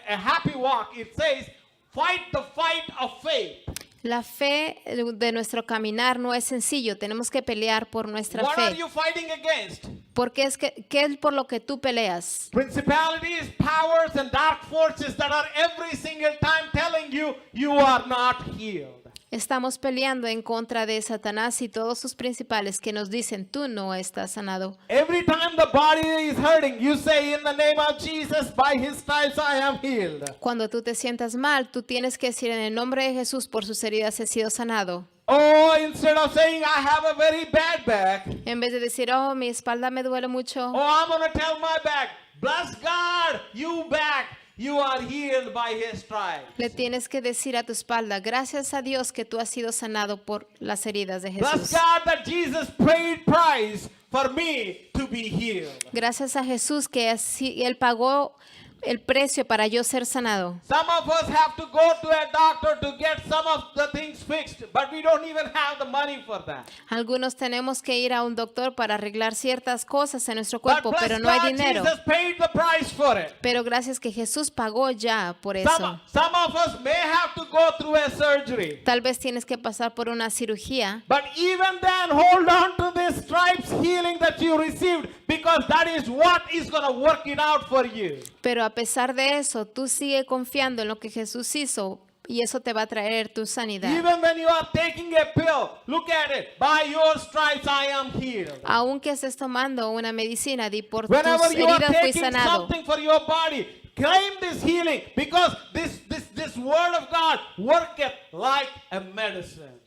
a happy walk. It says, fight the fight of faith.
La fe de nuestro caminar no es sencillo. Tenemos que pelear por nuestra
What are
fe.
you fighting against?
Porque ¿qué es por lo que tú peleas?
Principalities, powers, and dark forces that are every single time telling you you are not healed.
Estamos peleando en contra de Satanás y todos sus principales que nos dicen, tú no estás sanado.
Every time the body is hurting, you say, in the name of Jesus, by his stripes I am healed.
Cuando tú te sientas mal, tú tienes que decir, en el nombre de Jesús, por sus heridas he sido sanado.
Oh, instead of saying I have a very bad back,
En vez de decir, oh, mi espalda me duele mucho.
oh, I'm going to tell my back, bless God, you back, you are healed by his stripes.
Le tienes que decir a tu espalda, gracias a Dios que tú has sido sanado por las heridas de
Bless
Jesús.
God that Jesus paid price for me to be healed.
Gracias a Jesús que Él pagó el precio para yo ser sanado.
Some of us have to go to a doctor to get some of the things fixed, but we don't even have the money for that.
Algunos tenemos que ir a un doctor para arreglar ciertas cosas en nuestro
But
cuerpo,
bless
pero no hay
God,
dinero.
Jesus paid the price for it.
Pero gracias que Jesús pagó ya por eso.
Some of us may have to go through a surgery.
Tal vez tienes que pasar por una cirugía,
But even then, hold on to this stripes healing that you received, because that is what is going to work it out for you.
pero a pesar de eso, tú sigue confiando en lo que Jesús hizo y eso te va a traer tu sanidad.
Even when you are taking a pill, look at it. By your stripes I am healed.
Aunque estés tomando una medicina, di por
Whenever
tus
you are
heridas fui
taking
sanado.
something for your body, claim this healing, because this word of God worketh like a medicine.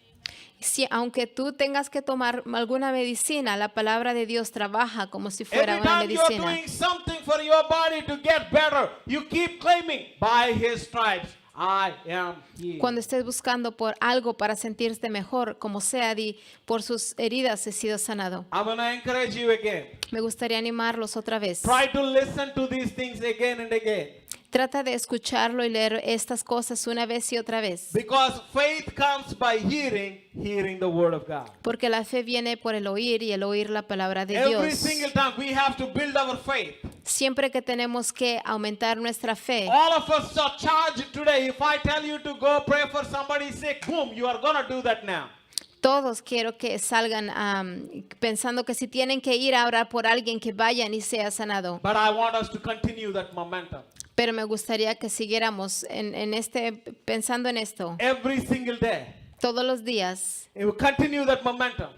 Si, aunque tú tengas que tomar alguna medicina, la palabra de Dios trabaja como si fuera
Every
una
time you are
medicina.
doing something for your body to get better, you keep claiming, by his stripes I am healed.
Cuando estés buscando por algo para sentirte mejor, como sea, di, por sus heridas he sido sanado.
I'm going to encourage you again.
Me gustaría animarlos otra vez.
Try to listen to these things again and again.
Trata de escucharlo y leer estas cosas una vez y otra vez.
Because faith comes by hearing the word of God.
Porque la fe viene por el oír y el oír la palabra de
Every
Dios.
single time we have to build our faith.
Siempre que tenemos que aumentar nuestra fe,
All of us are charged today. If I tell you to go pray for somebody sick, boom, you are going to do that now.
todos quiero que salgan pensando que si tienen que ir a orar por alguien, que vayan y sea sanado.
But I want us to continue that momentum.
Pero me gustaría que siguiéramos pensando en esto
Every single day.
todos los días.
It will continue that momentum.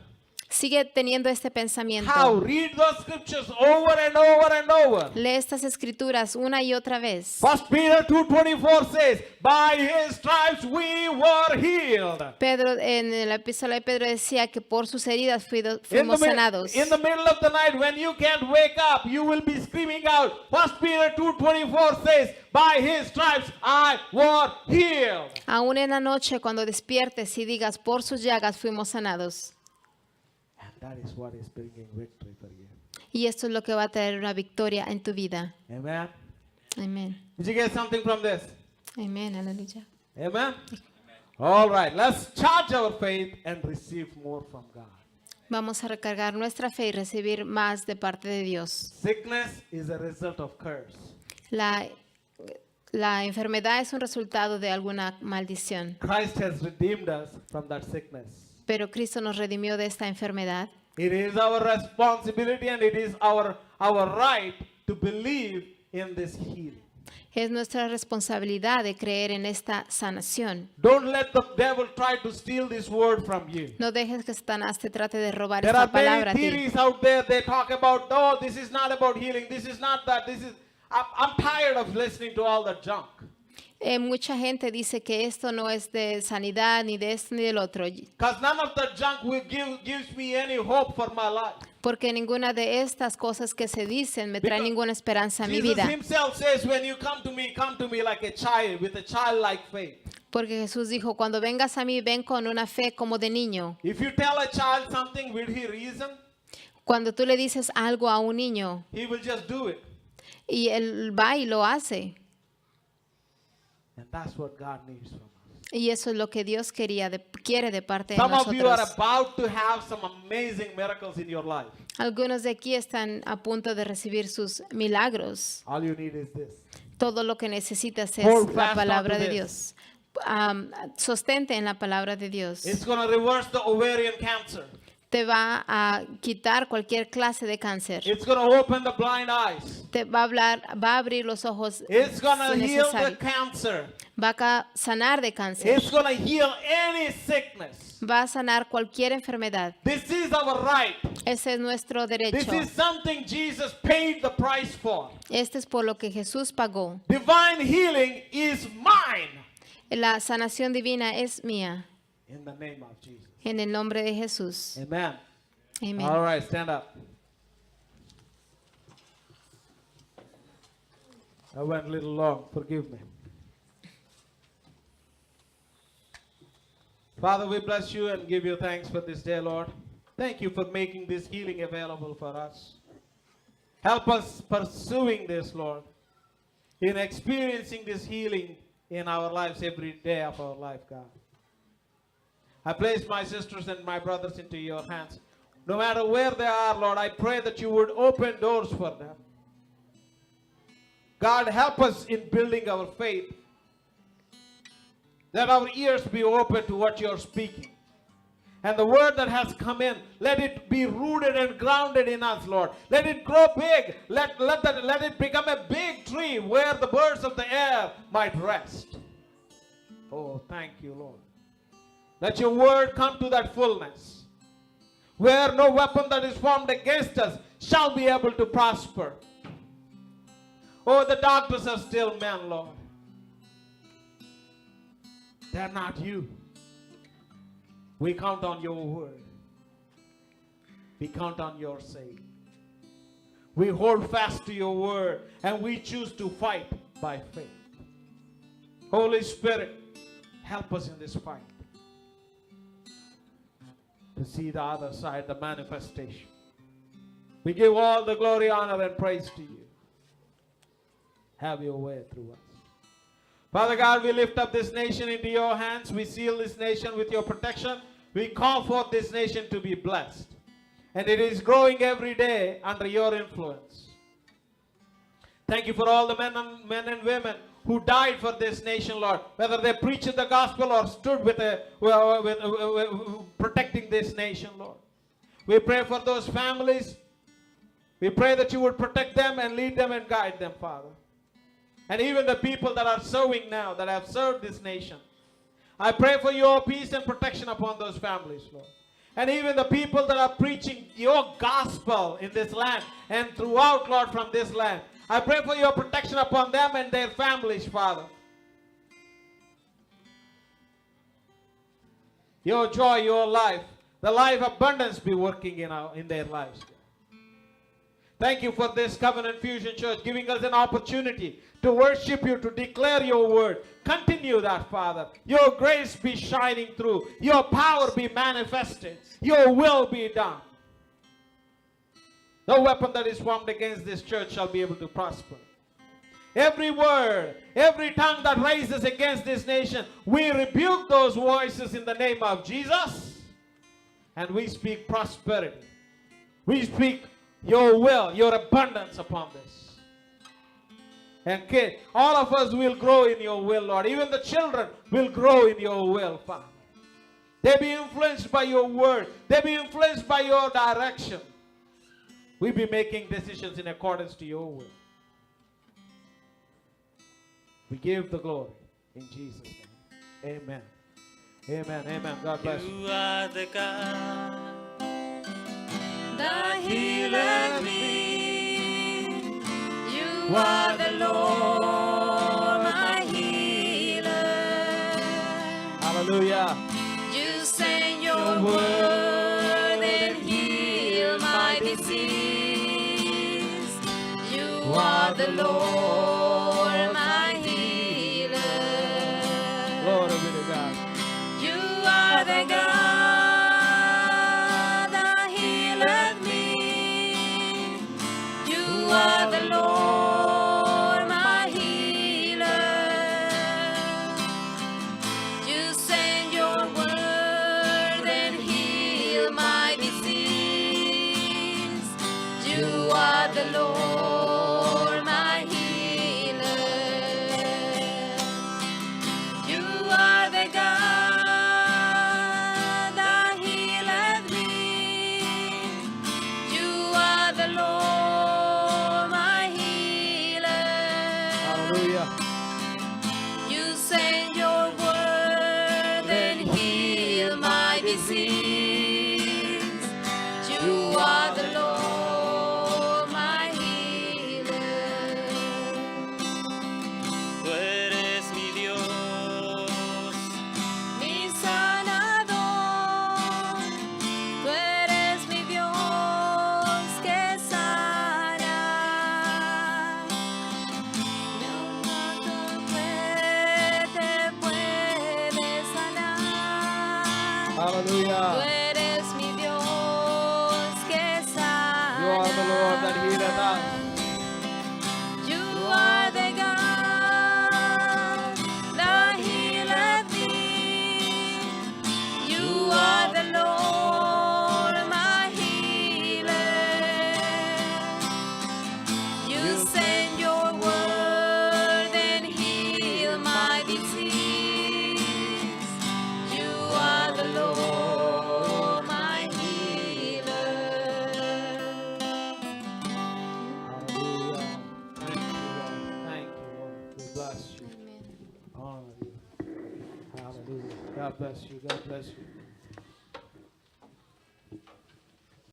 Sigue teniendo este pensamiento.
How? Read those scriptures over and over and over.
Lee estas escrituras una y otra vez.
1 Peter 2:24 says, by his stripes we were healed.
Pedro, en la epístola de Pedro decía que por sus heridas fuimos sanados.
In the middle of the night when you can't wake up, you will be screaming out. 1 Peter 2:24 says, by his stripes I was healed.
Aún en la noche cuando despiertes y digas, por sus llagas fuimos sanados.
That is what is bringing victory for you.
Y esto es lo que va a traer una victoria en tu vida.
Amen.
Amén.
Did you get something from this?
Amén, aleluya.
Amen. All right, let's charge our faith and receive more from God.
Vamos a recargar nuestra fe y recibir más de parte de Dios.
Sickness is a result of curse.
La enfermedad es un resultado de alguna maldición,
Christ has redeemed us from that sickness.
pero Cristo nos redimió de esta enfermedad.
It is our responsibility and it is our right to believe in this healing.
Es nuestra responsabilidad de creer en esta sanación.
Don't let the devil try to steal this word from you.
No dejes que Satanás te trate de robar
There
esta
are
palabra
many
a ti.
theories out there. They talk about, oh, this is not about healing. This is not that. This is. I'm tired of listening to all that junk.
Mucha gente dice que esto no es de sanidad, ni de esto ni del otro,
Because none of that junk gives me any hope for my life.
porque ninguna de estas cosas que se dicen me trae
Because
ninguna esperanza a mi
Jesus
vida.
himself says, when you come to me like a child, with a childlike faith.
Porque Jesús dijo, cuando vengas a mí, ven con una fe como de niño.
If you tell a child something, will he reason?
Cuando tú le dices algo a un niño
He will just do it.
y él va y lo hace.
And that's what God needs from us.
Y eso es lo que Dios quiere de parte de
Some of you are
nosotros.
about to have some amazing miracles in your life.
Algunos de aquí están a punto de recibir sus milagros.
All you need is this.
Todo lo que necesitas es
Hold
la
fast
palabra
onto
de
this.
Dios. Sostente en la palabra de Dios.
It's going to reverse the ovarian cancer.
Te va a quitar cualquier clase de cáncer.
It's going to open the blind eyes.
Te va a abrir los ojos
It's going to
si
heal the
necesario.
cancer.
Va a sanar de cáncer.
It's going to heal any sickness.
Va a sanar cualquier enfermedad.
This is our right.
Ese es nuestro
This
derecho.
is something Jesus paid the price for.
Este es por lo que Jesús pagó.
Divine healing is mine.
La sanación divina es mía.
In the name of Jesus.
En el nombre de Jesús.
Amen.
Amén.
All right, stand up. I went a little long. Forgive me. Father, we bless you and give you thanks for this day, Lord. Thank you for making this healing available for us. Help us pursuing this, Lord, in experiencing this healing in our lives every day of our life, God. I place my sisters and my brothers into your hands. No matter where they are, Lord, I pray that you would open doors for them. God, help us in building our faith. Let our ears be open to what you're speaking. And the word that has come in, let it be rooted and grounded in us, Lord. Let it grow big. Let it become a big tree where the birds of the air might rest. Oh, thank you, Lord. Let your word come to that fullness, where no weapon that is formed against us shall be able to prosper. Oh, the doctors are still men, Lord. They're not you. We count on your word. We count on your saying. We hold fast to your word and we choose to fight by faith. Holy Spirit, help us in this fight to see the other side, the manifestation. We give all the glory, honor, and praise to you. Have your way through us. Father God, we lift up this nation into your hands. We seal this nation with your protection. We call forth this nation to be blessed. And it is growing every day under your influence. Thank you for all the men and women who died for this nation, Lord. Whether they preached the gospel or stood protecting this nation, Lord. We pray for those families. We pray that you would protect them and lead them and guide them, Father. And even the people that are serving now, that have served this nation. I pray for your peace and protection upon those families, Lord. And even the people that are preaching your gospel in this land and throughout, Lord, from this land. I pray for your protection upon them and their families, Father. Your joy, your life, the life abundance be working in their lives. Thank you for this Covenant Fusion Church giving us an opportunity to worship you, to declare your word. Continue that, Father. Your grace be shining through. Your power be manifested. Your will be done. No weapon that is formed against this church shall be able to prosper. Every word, every tongue that raises against this nation, we rebuke those voices in the name of Jesus. And we speak prosperity. We speak your will, your abundance upon this. And kids, all of us will grow in your will, Lord. Even the children will grow in your will, Father. They be influenced by your word. They be influenced by your direction. We be making decisions in accordance to your will. We give the glory in Jesus' name. Amen. Amen. Amen. God bless you.
You are the God
that
healeth me.
You are the Lord, my healer.
Hallelujah.
You send your word and heal my disease. You are the Lord, my healer.
Glory be to God.
You are the God that healeth me. You are the Lord, my healer. You send your word and heal my disease. You are the Lord, my healer. You are the God that healeth me. You are the Lord, my healer.
Hallelujah.
You send your word and heal my disease. You are the Lord, my healer.
Tú eres mi Dios,
Mi sanador, tú eres mi Dios que sana. Te puede sanar. Tú
Hallelujah.
eres mi Dios que sana.
You are the Lord that healeth us.
You are the God that healeth me. You are the Lord, my healer. You send your word and heal my disease. You are the Lord, my healer.
Hallelujah. Thank you, Lord. Thank you, Lord. We bless you.
Amen.
Honor you. Hallelujah. God bless you. God bless you.